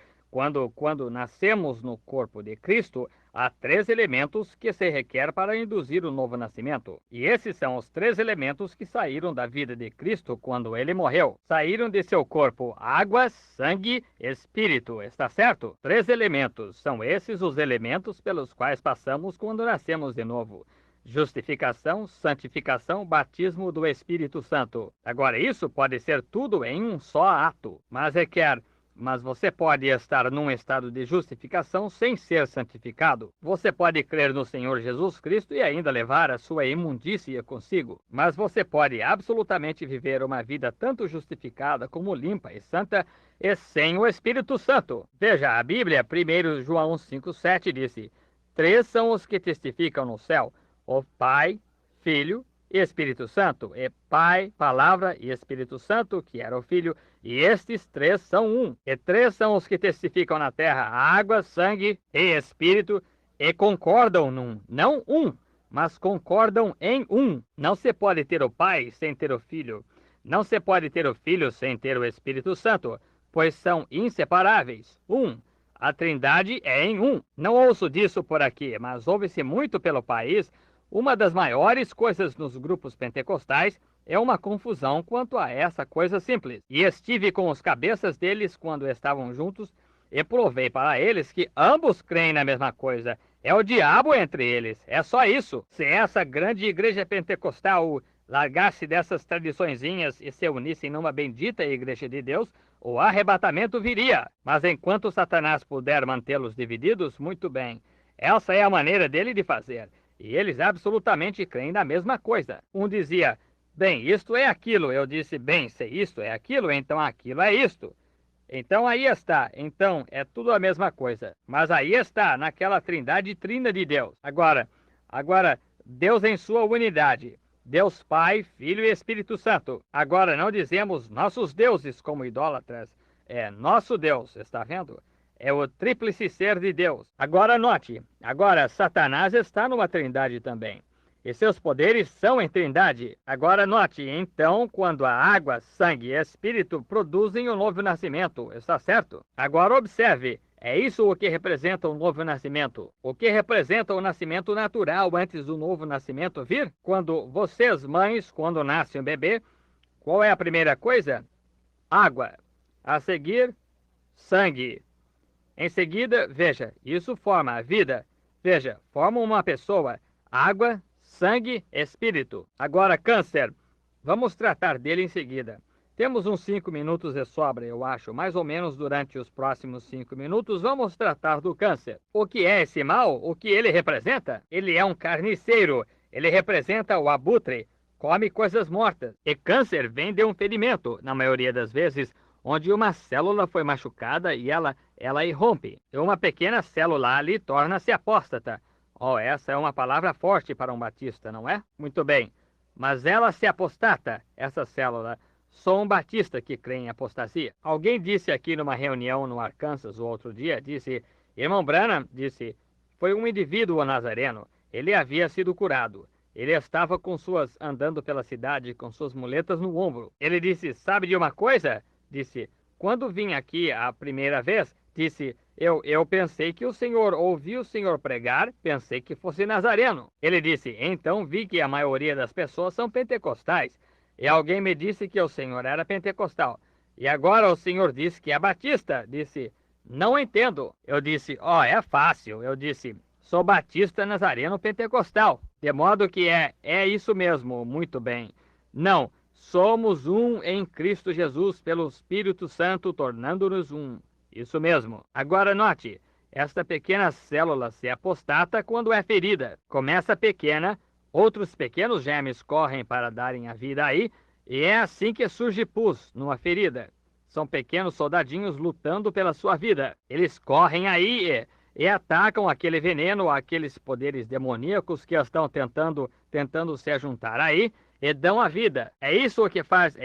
quando nascemos no corpo de Cristo, há 3 elementos que se requer para induzir o novo nascimento. E esses são os 3 elementos que saíram da vida de Cristo quando ele morreu. Saíram de seu corpo água, sangue, espírito. Está certo? 3 elementos. São esses os elementos pelos quais passamos quando nascemos de novo. Justificação, santificação, batismo do Espírito Santo. Agora, isso pode ser tudo em um só ato, mas você pode estar num estado de justificação sem ser santificado. Você pode crer no Senhor Jesus Cristo e ainda levar a sua imundícia consigo. Mas você pode absolutamente viver uma vida tanto justificada como limpa e santa e sem o Espírito Santo. Veja, a Bíblia, 1 João 5,7 disse: 3 são os que testificam no céu: o Pai, Filho e Espírito Santo. E Pai, Palavra e Espírito Santo, que era o Filho, e estes 3 são um. E 3 são os que testificam na terra: água, sangue e Espírito, e concordam num. Não um, mas concordam em um. Não se pode ter o Pai sem ter o Filho. Não se pode ter o Filho sem ter o Espírito Santo, pois são inseparáveis. Um. A Trindade é em um. Não ouço disso por aqui, mas ouve-se muito pelo país. Uma das maiores coisas nos grupos pentecostais é uma confusão quanto a essa coisa simples. E estive com os cabeças deles quando estavam juntos e provei para eles que ambos creem na mesma coisa. É o diabo entre eles. É só isso. Se essa grande igreja pentecostal largasse dessas tradiçõezinhas e se unissem numa bendita igreja de Deus, o arrebatamento viria. Mas enquanto Satanás puder mantê-los divididos, muito bem. Essa é a maneira dele de fazer. E eles absolutamente creem na mesma coisa. Um dizia: bem, isto é aquilo. Eu disse: bem, se isto é aquilo, então aquilo é isto. Então aí está. Então é tudo a mesma coisa. Mas aí está, naquela trindade trina de Deus. Agora, Deus em sua unidade. Deus Pai, Filho e Espírito Santo. Agora não dizemos nossos deuses como idólatras. É nosso Deus, está vendo? É o tríplice ser de Deus. Agora note, Satanás está numa trindade também. E seus poderes são em trindade. Agora note, então, quando a água, sangue e espírito produzem o novo nascimento, está certo? Agora observe, é isso o que representa o novo nascimento. O que representa o nascimento natural antes do novo nascimento vir? Quando vocês, mães, quando nasce um bebê, qual é a primeira coisa? Água. A seguir, sangue. Em seguida, veja, isso forma a vida. Veja, forma uma pessoa. Água, sangue, espírito. Agora, câncer. Vamos tratar dele em seguida. Temos uns 5 minutos de sobra, eu acho. Mais ou menos durante os próximos 5 minutos, vamos tratar do câncer. O que é esse mal? O que ele representa? Ele é um carniceiro. Ele representa o abutre. Come coisas mortas. E câncer vem de um ferimento, na maioria das vezes, onde uma célula foi machucada e ela irrompe. E uma pequena célula ali torna-se apóstata. Oh, essa é uma palavra forte para um batista, não é? Muito bem. Mas ela se apostata, essa célula. Sou um batista que crê em apostasia. Alguém disse aqui numa reunião no Arkansas o outro dia, disse: irmão Branham, foi um indivíduo nazareno. Ele havia sido curado. Ele estava andando pela cidade com suas muletas no ombro. Ele disse: sabe de uma coisa? Disse: quando vim aqui a primeira vez, eu pensei que o senhor ouviu o senhor pregar, pensei que fosse nazareno. Ele disse: então vi que a maioria das pessoas são pentecostais. E alguém me disse que o senhor era pentecostal. E agora o senhor diz que é batista. Disse: não entendo. Eu disse: é fácil. Eu disse: sou batista nazareno pentecostal. De modo que é isso mesmo. Muito bem. Não. Somos um em Cristo Jesus pelo Espírito Santo, tornando-nos um. Isso mesmo. Agora note, esta pequena célula se apostata quando é ferida. Começa pequena, outros pequenos germes correm para darem a vida aí, e é assim que surge pus numa ferida. São pequenos soldadinhos lutando pela sua vida. Eles correm aí e atacam aquele veneno, aqueles poderes demoníacos que estão tentando se juntar aí e dão a vida. É isso o que faz,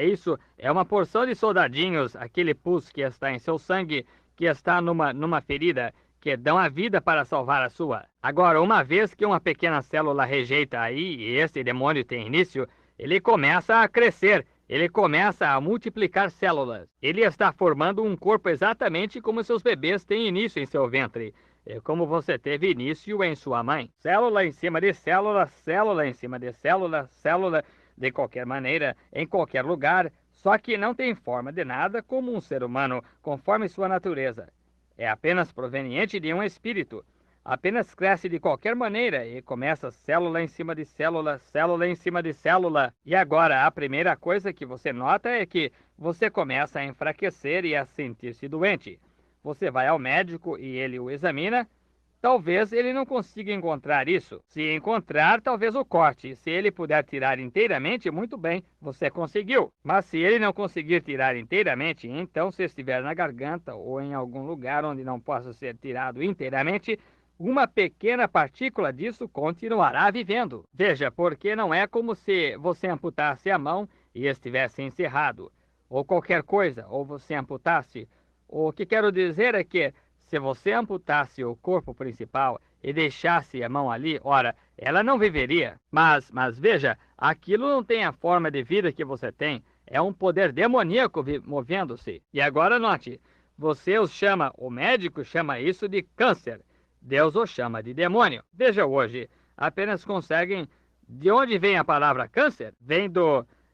é uma porção de soldadinhos, aquele pus que está em seu sangue, que está numa ferida, que dão a vida para salvar a sua. Agora, uma vez que uma pequena célula rejeita aí, e esse demônio tem início, ele começa a crescer, ele começa a multiplicar células. Ele está formando um corpo exatamente como seus bebês têm início em seu ventre. É como você teve início em sua mãe. Célula em cima de célula, célula em cima de célula, célula de qualquer maneira, em qualquer lugar, só que não tem forma de nada como um ser humano, conforme sua natureza. É apenas proveniente de um espírito. Apenas cresce de qualquer maneira e começa célula em cima de célula, célula em cima de célula. E agora, a primeira coisa que você nota é que você começa a enfraquecer e a sentir-se doente. Você vai ao médico e ele o examina. Talvez ele não consiga encontrar isso. Se encontrar, talvez o corte. Se ele puder tirar inteiramente, muito bem, você conseguiu. Mas se ele não conseguir tirar inteiramente, então se estiver na garganta ou em algum lugar onde não possa ser tirado inteiramente, uma pequena partícula disso continuará vivendo. Veja, porque não é como se você amputasse a mão e estivesse encerrado, ou qualquer coisa, ou você amputasse. O que quero dizer é que se você amputasse o corpo principal e deixasse a mão ali, ora, ela não viveria. Mas veja, aquilo não tem a forma de vida que você tem. É um poder demoníaco movendo-se. E agora note, você os chama, o médico chama isso de câncer. Deus o chama de demônio. Veja hoje, apenas conseguem... De onde vem a palavra câncer? Vem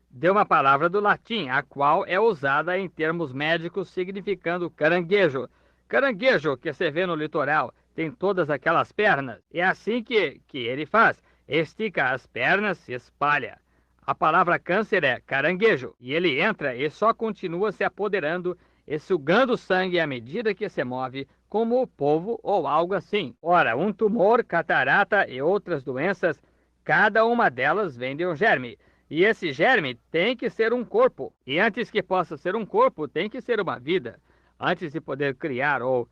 de uma palavra do latim, a qual é usada em termos médicos significando caranguejo. Caranguejo que se vê no litoral tem todas aquelas pernas. É assim que ele faz. Estica as pernas, se espalha. A palavra câncer é caranguejo. E ele entra e só continua se apoderando e sugando sangue à medida que se move, como o polvo ou algo assim. Ora, um tumor, catarata e outras doenças, cada uma delas vem de um germe. E esse germe tem que ser um corpo. E antes que possa ser um corpo, tem que ser uma vida. Antes de poder criar ou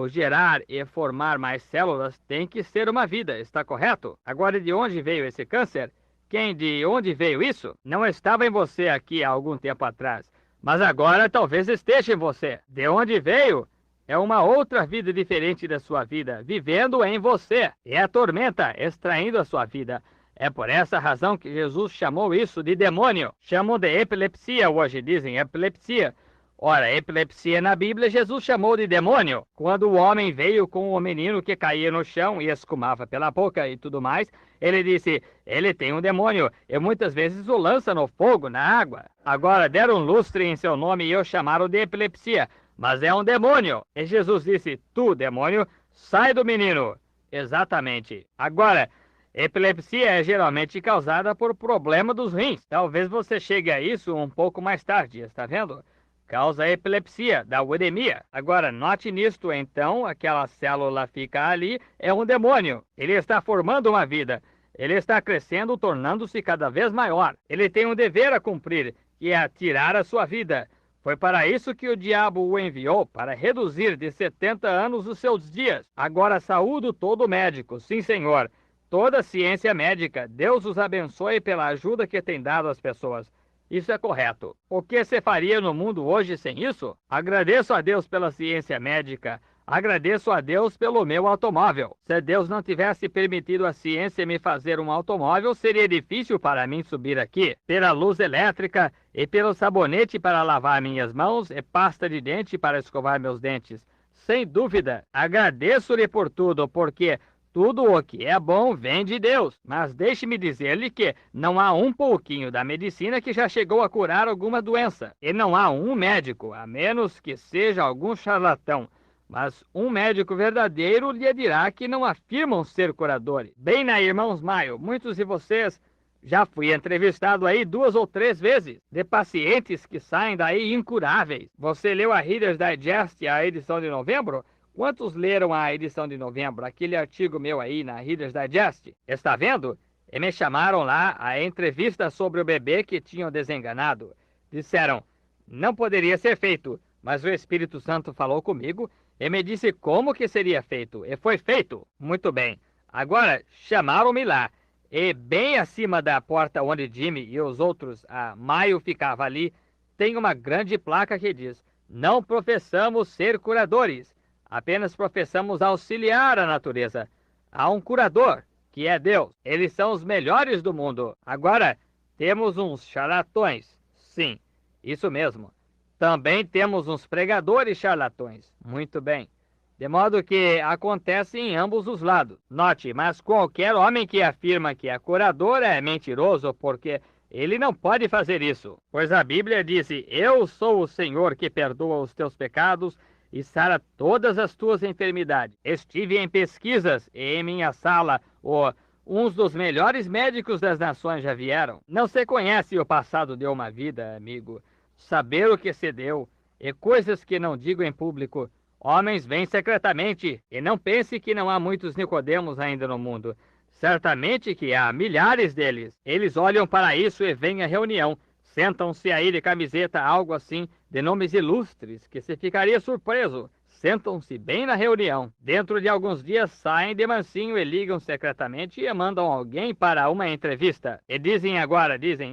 gerar e formar mais células, tem que ser uma vida, está correto? Agora, de onde veio esse câncer? De onde veio isso? Não estava em você aqui há algum tempo atrás, mas agora talvez esteja em você. De onde veio? É uma outra vida diferente da sua vida, vivendo em você. É a tormenta extraindo a sua vida. É por essa razão que Jesus chamou isso de demônio. Chamam de epilepsia hoje, dizem epilepsia. Ora, epilepsia na Bíblia, Jesus chamou de demônio. Quando o homem veio com o menino que caía no chão e escumava pela boca e tudo mais, ele disse, ele tem um demônio, e muitas vezes o lança no fogo, na água. Agora deram lustre em seu nome e o chamaram de epilepsia, mas é um demônio. E Jesus disse, tu, demônio, sai do menino. Exatamente. Agora, epilepsia é geralmente causada por problema dos rins. Talvez você chegue a isso um pouco mais tarde, está vendo? Causa a epilepsia, da uremia. Agora, note nisto, então, aquela célula fica ali, é um demônio. Ele está formando uma vida. Ele está crescendo, tornando-se cada vez maior. Ele tem um dever a cumprir, que é tirar a sua vida. Foi para isso que o diabo o enviou, para reduzir de 70 anos os seus dias. Agora saúdo todo médico, sim senhor. Toda ciência médica, Deus os abençoe pela ajuda que tem dado às pessoas. Isso é correto. O que se faria no mundo hoje sem isso? Agradeço a Deus pela ciência médica. Agradeço a Deus pelo meu automóvel. Se Deus não tivesse permitido a ciência me fazer um automóvel, seria difícil para mim subir aqui. Pela luz elétrica e pelo sabonete para lavar minhas mãos e pasta de dente para escovar meus dentes. Sem dúvida, agradeço-lhe por tudo, porque tudo o que é bom vem de Deus. Mas deixe-me dizer-lhe que não há um pouquinho da medicina que já chegou a curar alguma doença. E não há um médico, a menos que seja algum charlatão. Mas um médico verdadeiro lhe dirá que não afirmam ser curadores. Bem, na Irmãos Maio, muitos de vocês já fui entrevistado aí 2 ou 3 vezes, de pacientes que saem daí incuráveis. Você leu a Reader's Digest, a edição de novembro? Quantos leram a edição de novembro, aquele artigo meu aí na Reader's Digest? Está vendo? E me chamaram lá a entrevista sobre o bebê que tinham desenganado. Disseram, não poderia ser feito, mas o Espírito Santo falou comigo e me disse como que seria feito, e foi feito. Muito bem. Agora, chamaram-me lá, e bem acima da porta onde Jimmy e os outros, a Maio ficava ali, tem uma grande placa que diz, não professamos ser curadores, apenas professamos auxiliar a natureza. Há um curador, que é Deus. Eles são os melhores do mundo. Agora, temos uns charlatões. Sim, isso mesmo. Também temos uns pregadores charlatões. Muito bem. De modo que acontece em ambos os lados. Note, mas qualquer homem que afirma que é curador é mentiroso, porque ele não pode fazer isso. Pois a Bíblia diz, eu sou o Senhor que perdoa os teus pecados e sara todas as tuas enfermidades. Estive em pesquisas e em minha sala, uns dos melhores médicos das nações já vieram. Não se conhece o passado de uma vida, amigo. Saber o que se deu e coisas que não digo em público. Homens vêm secretamente, e não pense que não há muitos Nicodemos ainda no mundo. Certamente que há milhares deles. Eles olham para isso e vêm à reunião. Sentam-se aí de camiseta, algo assim, de nomes ilustres, que se ficaria surpreso. Sentam-se bem na reunião. Dentro de alguns dias saem de mansinho e ligam secretamente e mandam alguém para uma entrevista. E dizem,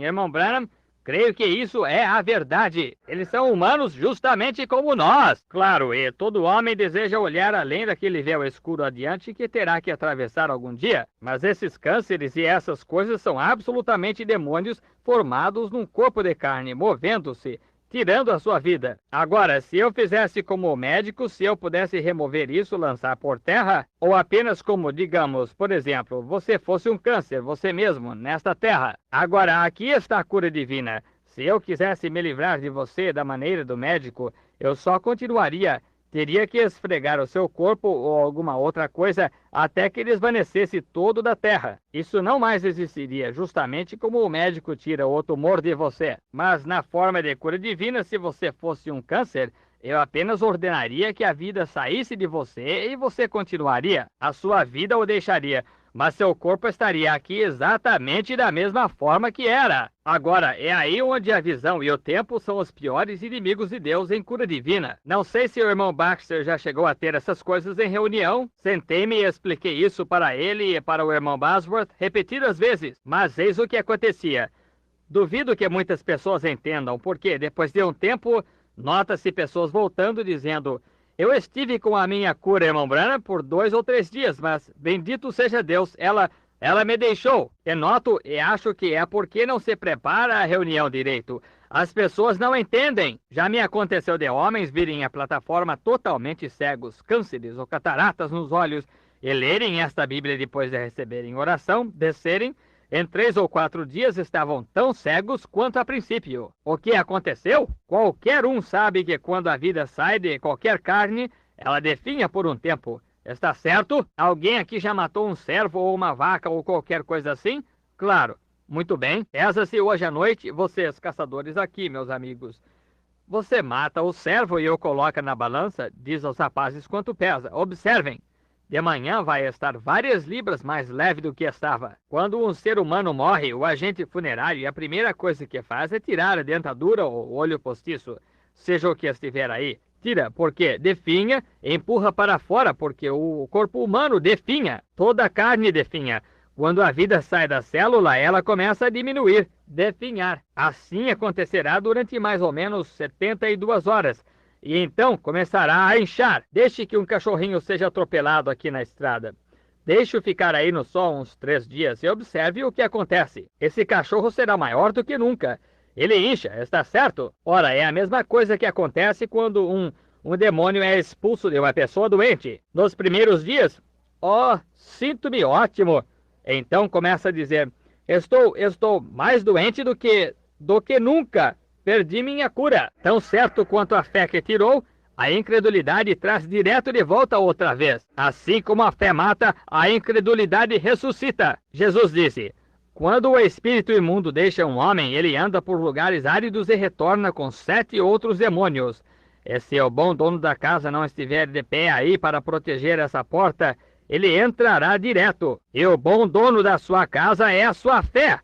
irmão Branham, creio que isso é a verdade. Eles são humanos justamente como nós. Claro, e todo homem deseja olhar além daquele véu escuro adiante que terá que atravessar algum dia. Mas esses cânceres e essas coisas são absolutamente demônios formados num corpo de carne, movendo-se, tirando a sua vida. Agora, se eu fizesse como médico, se eu pudesse remover isso, lançar por terra, ou apenas como, digamos, por exemplo, você fosse um câncer, você mesmo, nesta terra. Agora, aqui está a cura divina. Se eu quisesse me livrar de você da maneira do médico, eu só continuaria. Teria que esfregar o seu corpo ou alguma outra coisa até que desvanecesse todo da terra. Isso não mais existiria, justamente como o médico tira o tumor de você. Mas na forma de cura divina, se você fosse um câncer, eu apenas ordenaria que a vida saísse de você e você continuaria. A sua vida o deixaria, mas seu corpo estaria aqui exatamente da mesma forma que era. Agora, é aí onde a visão e o tempo são os piores inimigos de Deus em cura divina. Não sei se o irmão Baxter já chegou a ter essas coisas em reunião. Sentei-me e expliquei isso para ele e para o irmão Bosworth repetidas vezes. Mas eis o que acontecia. Duvido que muitas pessoas entendam, porque depois de um tempo, nota-se pessoas voltando dizendo... Eu estive com a minha cura, irmão Branham, por 2 ou 3 dias, mas bendito seja Deus, ela me deixou. E noto e acho que é porque não se prepara a reunião direito. As pessoas não entendem. Já me aconteceu de homens virem à plataforma totalmente cegos, cânceres ou cataratas nos olhos, e lerem esta Bíblia depois de receberem oração, descerem. Em 3 ou 4 dias estavam tão cegos quanto a princípio. O que aconteceu? Qualquer um sabe que quando a vida sai de qualquer carne, ela definha por um tempo. Está certo? Alguém aqui já matou um cervo ou uma vaca ou qualquer coisa assim? Claro. Muito bem. Pesa-se hoje à noite, vocês caçadores aqui, meus amigos. Você mata o cervo e o coloca na balança, diz aos rapazes quanto pesa. Observem. De manhã vai estar várias libras mais leve do que estava. Quando um ser humano morre, o agente funerário, a primeira coisa que faz é tirar a dentadura ou o olho postiço, seja o que estiver aí. Tira, porque definha, empurra para fora, porque o corpo humano definha, toda a carne definha. Quando a vida sai da célula, ela começa a diminuir, definhar. Assim acontecerá durante mais ou menos 72 horas. E então começará a inchar. Deixe que um cachorrinho seja atropelado aqui na estrada. Deixe-o ficar aí no sol uns 3 dias e observe o que acontece. Esse cachorro será maior do que nunca. Ele incha, está certo? Ora, é a mesma coisa que acontece quando um demônio é expulso de uma pessoa doente. Nos primeiros dias, sinto-me ótimo. Então começa a dizer, estou mais doente do que nunca. Perdi minha cura. Tão certo quanto a fé que tirou, a incredulidade traz direto de volta outra vez. Assim como a fé mata, a incredulidade ressuscita. Jesus disse, quando o espírito imundo deixa um homem, ele anda por lugares áridos e retorna com 7 outros demônios. E se o bom dono da casa não estiver de pé aí para proteger essa porta, ele entrará direto. E o bom dono da sua casa é a sua fé.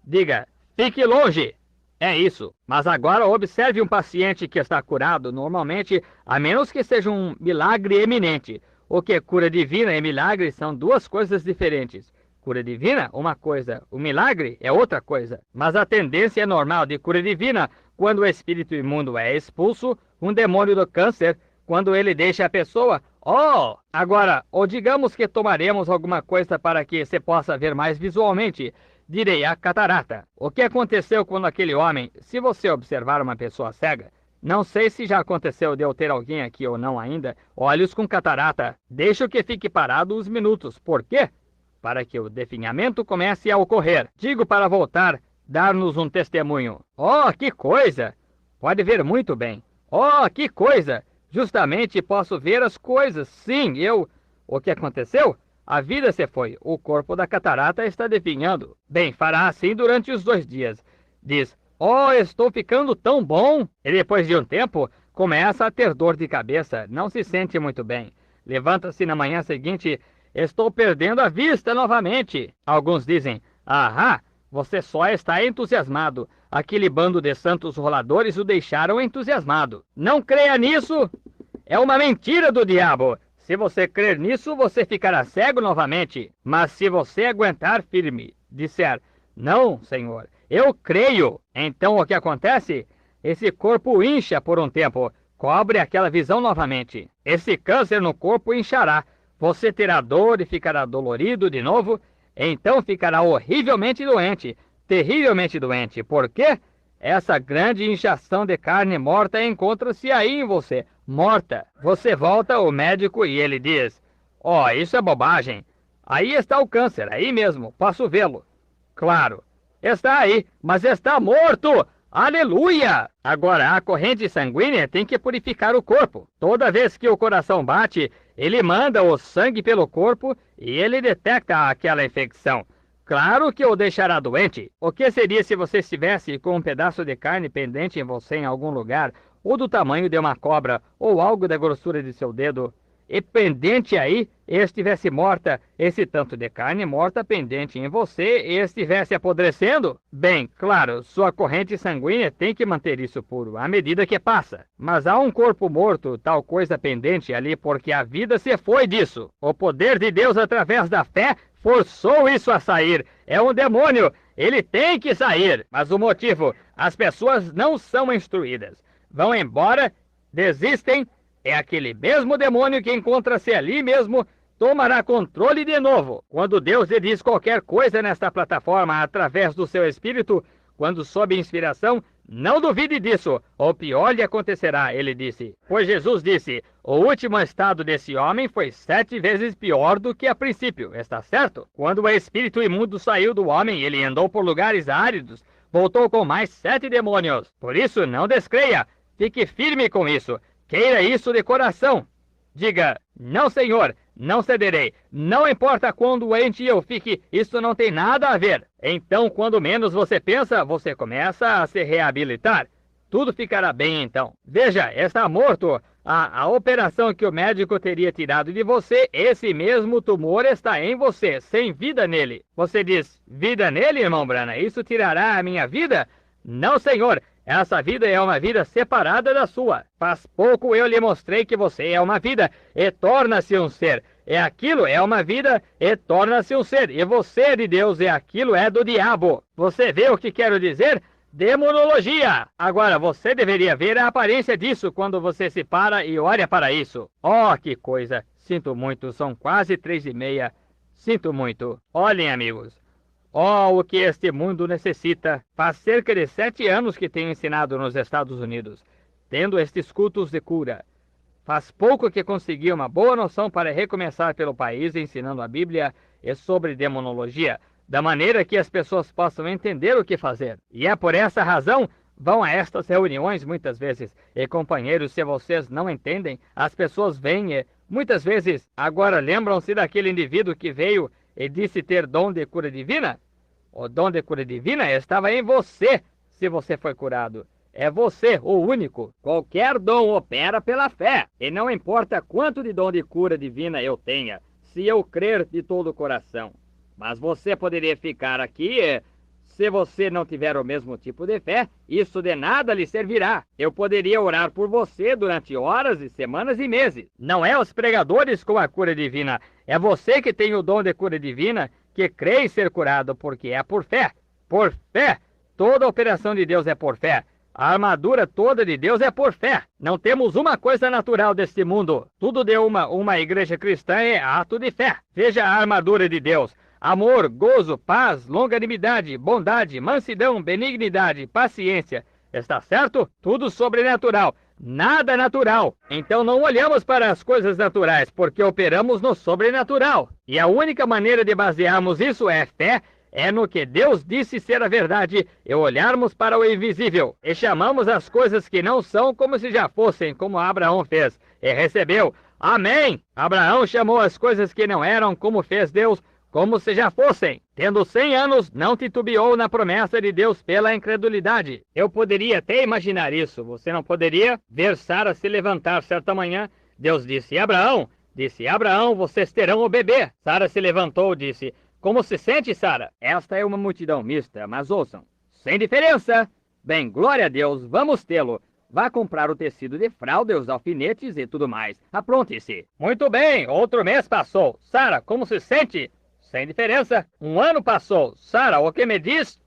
Diga, fique longe. É isso. Mas agora observe um paciente que está curado, normalmente, a menos que seja um milagre eminente. O que é cura divina e milagre são duas coisas diferentes. Cura divina, uma coisa. O milagre é outra coisa. Mas a tendência normal de cura divina, quando o espírito imundo é expulso, um demônio do câncer, quando ele deixa a pessoa... Oh! Agora, ou digamos que tomaremos alguma coisa para que se possa ver mais visualmente. Direi a catarata. O que aconteceu quando aquele homem, se você observar uma pessoa cega, não sei se já aconteceu de eu ter alguém aqui ou não ainda, olhos com catarata, deixo que fique parado uns minutos. Por quê? Para que o definhamento comece a ocorrer. Digo para voltar, dar-nos um testemunho. Oh, que coisa! Pode ver muito bem. Oh, que coisa! Justamente posso ver as coisas. Sim, O que aconteceu? A vida se foi. O corpo da catarata está definhando. Bem, fará assim durante os 2 dias. Diz, oh, estou ficando tão bom. E depois de um tempo, começa a ter dor de cabeça. Não se sente muito bem. Levanta-se na manhã seguinte, estou perdendo a vista novamente. Alguns dizem, ahá, você só está entusiasmado. Aquele bando de santos roladores o deixaram entusiasmado. Não creia nisso. É uma mentira do diabo. Se você crer nisso, você ficará cego novamente. Mas se você aguentar firme, disser, não, Senhor, eu creio. Então o que acontece? Esse corpo incha por um tempo, cobre aquela visão novamente. Esse câncer no corpo inchará. Você terá dor e ficará dolorido de novo. Então ficará horrivelmente doente, terrivelmente doente. Por quê? Essa grande inchação de carne morta encontra-se aí em você, morta. Você volta ao médico e ele diz, oh, isso é bobagem. Aí está o câncer, aí mesmo, posso vê-lo. Claro, está aí, mas está morto. Aleluia! Agora, a corrente sanguínea tem que purificar o corpo. Toda vez que o coração bate, ele manda o sangue pelo corpo e ele detecta aquela infecção. Claro que o deixará doente. O que seria se você estivesse com um pedaço de carne pendente em você em algum lugar, ou do tamanho de uma cobra, ou algo da grossura de seu dedo, e pendente aí, e estivesse morta, esse tanto de carne morta pendente em você, e estivesse apodrecendo? Bem, claro, sua corrente sanguínea tem que manter isso puro, à medida que passa. Mas há um corpo morto, tal coisa pendente ali, porque a vida se foi disso. O poder de Deus, através da fé, forçou isso a sair. É um demônio. Ele tem que sair. Mas o motivo, as pessoas não são instruídas. Vão embora, desistem. É aquele mesmo demônio que encontra-se ali mesmo, tomará controle de novo. Quando Deus lhe diz qualquer coisa nesta plataforma através do seu espírito, quando sob inspiração, não duvide disso, ou pior lhe acontecerá, ele disse. Pois Jesus disse, o último estado desse homem foi 7 vezes pior do que a princípio, está certo? Quando o espírito imundo saiu do homem, ele andou por lugares áridos, voltou com mais 7 demônios. Por isso, não descreia, fique firme com isso, queira isso de coração. Diga, não, Senhor, não cederei. Não importa quão doente eu fique, isso não tem nada a ver. Então, quando menos você pensa, você começa a se reabilitar. Tudo ficará bem então. Veja, está morto. A operação que o médico teria tirado de você, esse mesmo tumor está em você, sem vida nele. Você diz, vida nele, irmão Branham? Isso tirará a minha vida? Não, Senhor. Essa vida é uma vida separada da sua. Faz pouco eu lhe mostrei que você é uma vida e torna-se um ser. E aquilo é uma vida e torna-se um ser. E você é de Deus e aquilo é do diabo. Você vê o que quero dizer? Demonologia! Agora, você deveria ver a aparência disso quando você se para e olha para isso. Oh, que coisa! Sinto muito, são quase 3:30. Sinto muito. Olhem, amigos. Oh, o que este mundo necessita! Faz cerca de 7 anos que tenho ensinado nos Estados Unidos, tendo estes cultos de cura. Faz pouco que consegui uma boa noção para recomeçar pelo país ensinando a Bíblia e sobre demonologia, da maneira que as pessoas possam entender o que fazer. E é por essa razão vão a estas reuniões muitas vezes. E companheiros, se vocês não entendem, as pessoas vêm e muitas vezes agora lembram-se daquele indivíduo que veio e disse ter dom de cura divina? O dom de cura divina estava em você, se você foi curado. É você, o único. Qualquer dom opera pela fé. E não importa quanto de dom de cura divina eu tenha, se eu crer de todo o coração. Mas você poderia ficar aqui. Se você não tiver o mesmo tipo de fé, isso de nada lhe servirá. Eu poderia orar por você durante horas e semanas e meses. Não é os pregadores com a cura divina. É você que tem o dom de cura divina, que crê em ser curado, porque é por fé. Por fé. Toda a operação de Deus é por fé. A armadura toda de Deus é por fé. Não temos uma coisa natural deste mundo. Tudo de uma igreja cristã é ato de fé. Veja a armadura de Deus. Amor, gozo, paz, longanimidade, bondade, mansidão, benignidade, paciência. Está certo? Tudo sobrenatural. Nada natural. Então não olhamos para as coisas naturais, porque operamos no sobrenatural. E a única maneira de basearmos isso é fé, é no que Deus disse ser a verdade, e olharmos para o invisível. E chamamos as coisas que não são como se já fossem, como Abraão fez. E recebeu. Amém! Abraão chamou as coisas que não eram como fez Deus, como se já fossem. Tendo 100 anos, não titubeou na promessa de Deus pela incredulidade. Eu poderia até imaginar isso. Você não poderia ver Sara se levantar certa manhã. Deus disse, Abraão, vocês terão o bebê. Sara se levantou e disse, como se sente, Sara? Esta é uma multidão mista, mas ouçam. Sem diferença. Bem, glória a Deus, vamos tê-lo. Vá comprar o tecido de fralda, os alfinetes e tudo mais. Apronte-se. Muito bem, outro mês passou. Sara, como se sente? Sem diferença. 1 ano passou. Sara, o que me diz?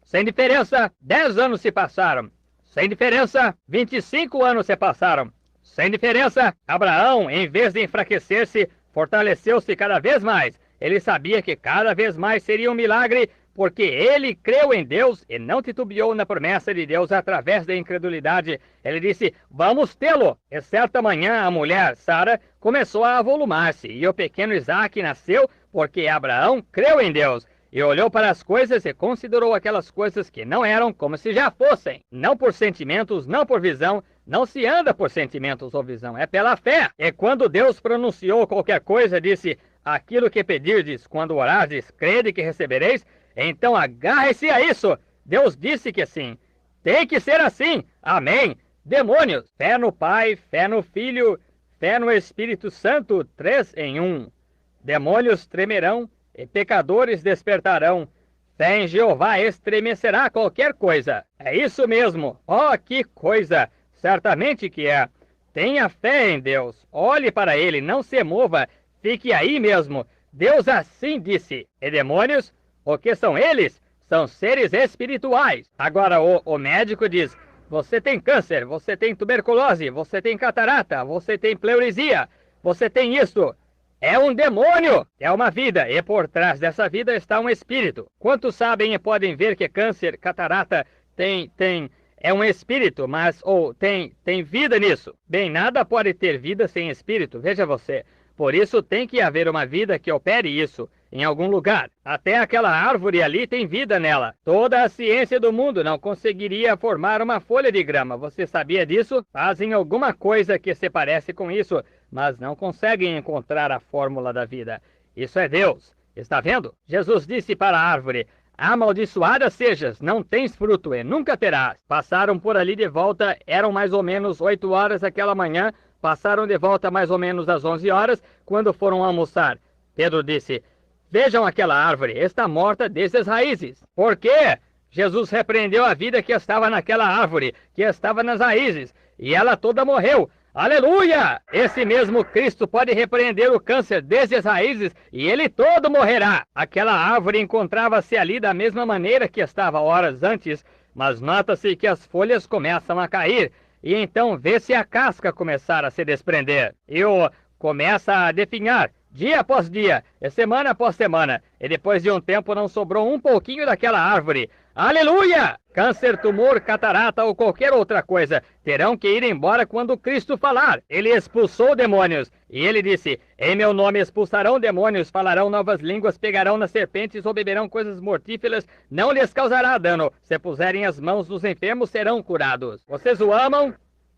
Sem diferença. 10 anos se passaram. Sem diferença. 25 anos se passaram. Sem diferença. Abraão, em vez de enfraquecer-se, fortaleceu-se cada vez mais. Ele sabia que cada vez mais seria um milagre, porque ele creu em Deus e não titubeou na promessa de Deus através da incredulidade. Ele disse, vamos tê-lo. E certa manhã a mulher, Sara, começou a avolumar-se, e o pequeno Isaque nasceu porque Abraão creu em Deus. E olhou para as coisas e considerou aquelas coisas que não eram como se já fossem. Não por sentimentos, não por visão. Não se anda por sentimentos ou visão, é pela fé. E quando Deus pronunciou qualquer coisa, disse, aquilo que pedirdes quando orardes, crede que recebereis, então agarre-se a isso. Deus disse que sim. Tem que ser assim. Amém. Demônios. Fé no Pai, fé no Filho, fé no Espírito Santo, 3 em 1. Demônios tremerão e pecadores despertarão. Fé em Jeová estremecerá qualquer coisa. É isso mesmo. Oh, que coisa. Certamente que é. Tenha fé em Deus. Olhe para Ele, não se mova. Fique aí mesmo. Deus assim disse. E demônios? O que são eles? São seres espirituais. Agora o médico diz, você tem câncer, você tem tuberculose, você tem catarata, você tem pleurisia, você tem isso. É um demônio, é uma vida, e por trás dessa vida está um espírito. Quantos sabem e podem ver que câncer, catarata, é um espírito, mas tem vida nisso? Bem, nada pode ter vida sem espírito, veja você. Por isso tem que haver uma vida que opere isso em algum lugar. Até aquela árvore ali tem vida nela. Toda a ciência do mundo não conseguiria formar uma folha de grama. Você sabia disso? Fazem alguma coisa que se parece com isso, mas não conseguem encontrar a fórmula da vida. Isso é Deus. Está vendo? Jesus disse para a árvore, amaldiçoada sejas, não tens fruto e nunca terás. Passaram por ali de volta, eram mais ou menos 8 horas aquela manhã, passaram de volta mais ou menos às 11 horas, quando foram almoçar. Pedro disse, vejam aquela árvore, está morta desde as raízes. Por quê? Jesus repreendeu a vida que estava naquela árvore, que estava nas raízes, e ela toda morreu. Aleluia! Esse mesmo Cristo pode repreender o câncer desde as raízes e ele todo morrerá. Aquela árvore encontrava-se ali da mesma maneira que estava horas antes, mas nota-se que as folhas começam a cair e então vê-se a casca começar a se desprender. E começa a definhar, dia após dia, e semana após semana, e depois de um tempo não sobrou um pouquinho daquela árvore. Aleluia! Câncer, tumor, catarata ou qualquer outra coisa terão que ir embora quando Cristo falar. Ele expulsou demônios. E ele disse, em meu nome expulsarão demônios, falarão novas línguas, pegarão nas serpentes ou beberão coisas mortíferas, não lhes causará dano. Se puserem as mãos nos enfermos, serão curados. Vocês o amam?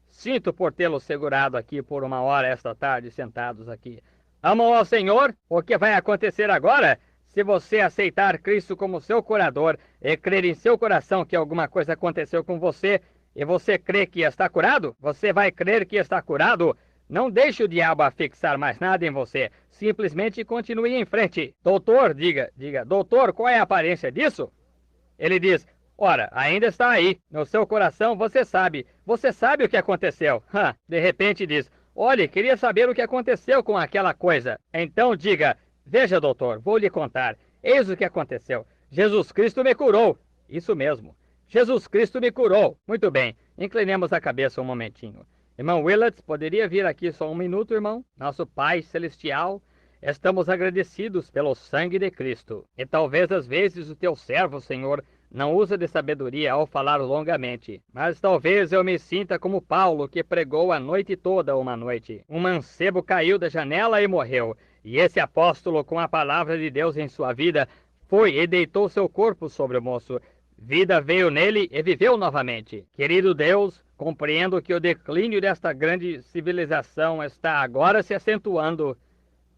Sinto por tê-lo segurado aqui por 1 hora esta tarde, sentados aqui. Amam ao Senhor? O que vai acontecer agora? Se você aceitar Cristo como seu curador e crer em seu coração que alguma coisa aconteceu com você, E você crê que está curado? Você vai crer que está curado? Não deixe o diabo afixar mais nada em você. Simplesmente continue em frente. Doutor, diga, doutor, qual é a aparência disso? Ele diz, ora, ainda está aí. No seu coração você sabe o que aconteceu. De repente diz, olhe, queria saber o que aconteceu com aquela coisa. Então diga, veja, doutor, vou lhe contar. Eis o que aconteceu. Jesus Cristo me curou. Isso mesmo. Jesus Cristo me curou. Muito bem, inclinemos a cabeça um momentinho. Irmão Willets, poderia vir aqui só um minuto, irmão? Nosso Pai Celestial, estamos agradecidos pelo sangue de Cristo. E talvez às vezes o teu servo, Senhor, não usa de sabedoria ao falar longamente. Mas talvez eu me sinta como Paulo, que pregou a noite toda uma noite. Um mancebo caiu da janela e morreu. E esse apóstolo, com a palavra de Deus em sua vida, foi e deitou seu corpo sobre o moço. Vida veio nele e viveu novamente. Querido Deus, compreendo que o declínio desta grande civilização está agora se acentuando.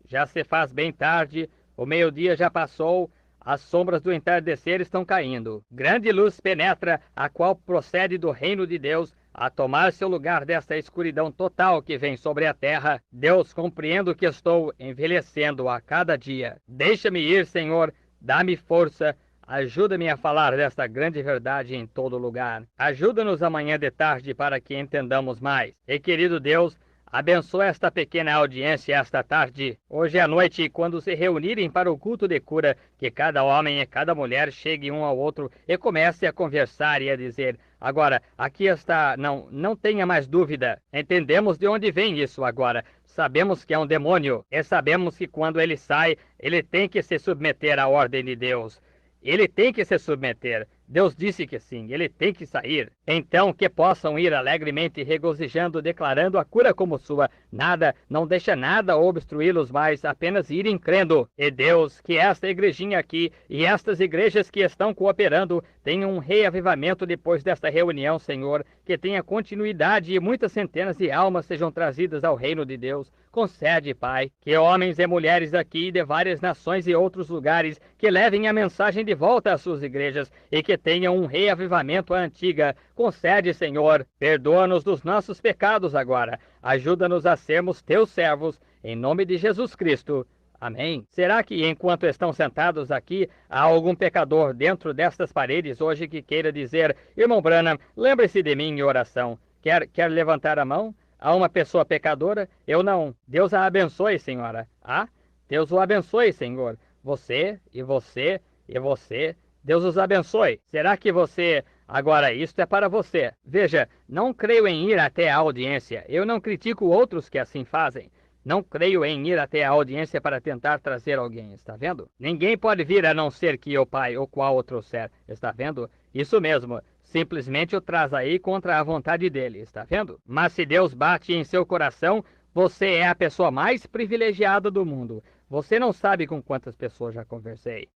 Já se faz bem tarde, o meio-dia já passou, as sombras do entardecer estão caindo. Grande luz penetra, a qual procede do reino de Deus, a tomar seu lugar desta escuridão total que vem sobre a terra. Deus, compreendo que estou envelhecendo a cada dia. Deixa-me ir, Senhor, dá-me força, ajuda-me a falar desta grande verdade em todo lugar. Ajuda-nos amanhã de tarde para que entendamos mais. E, querido Deus, abençoa esta pequena audiência esta tarde. Hoje à noite, quando se reunirem para o culto de cura, que cada homem e cada mulher chegue um ao outro e comece a conversar e a dizer, agora, aqui está, não tenha mais dúvida. Entendemos de onde vem isso agora. Sabemos que é um demônio e sabemos que quando ele sai, ele tem que se submeter à ordem de Deus. Ele tem que se submeter. Deus disse que sim, ele tem que sair. Então que possam ir alegremente regozijando, declarando a cura como sua. Nada, não deixa nada obstruí-los mais, apenas irem crendo. E Deus, que esta igrejinha aqui e estas igrejas que estão cooperando tenham um reavivamento depois desta reunião, Senhor, que tenha continuidade e muitas centenas de almas sejam trazidas ao reino de Deus. Concede, Pai, que homens e mulheres aqui de várias nações e outros lugares que levem a mensagem de volta às suas igrejas e que tenham um reavivamento à antiga. Concede, Senhor, perdoa-nos dos nossos pecados agora. Ajuda-nos a sermos teus servos, em nome de Jesus Cristo. Amém. Será que enquanto estão sentados aqui, há algum pecador dentro destas paredes hoje que queira dizer, irmão Branham, lembre-se de mim em oração? Quer levantar a mão? Há uma pessoa pecadora? Eu não. Deus a abençoe, senhora. Ah? Deus o abençoe, Senhor. Você, e você, e você. Deus os abençoe. Será que você... Agora, isto é para você. Veja, não creio em ir até a audiência. Eu não critico outros que assim fazem. Não creio em ir até a audiência para tentar trazer alguém, está vendo? Ninguém pode vir a não ser que o Pai, o qual o trouxer, está vendo? Isso mesmo. Simplesmente o traz aí contra a vontade dele, está vendo? Mas se Deus bate em seu coração, você é a pessoa mais privilegiada do mundo. Você não sabe com quantas pessoas já conversei.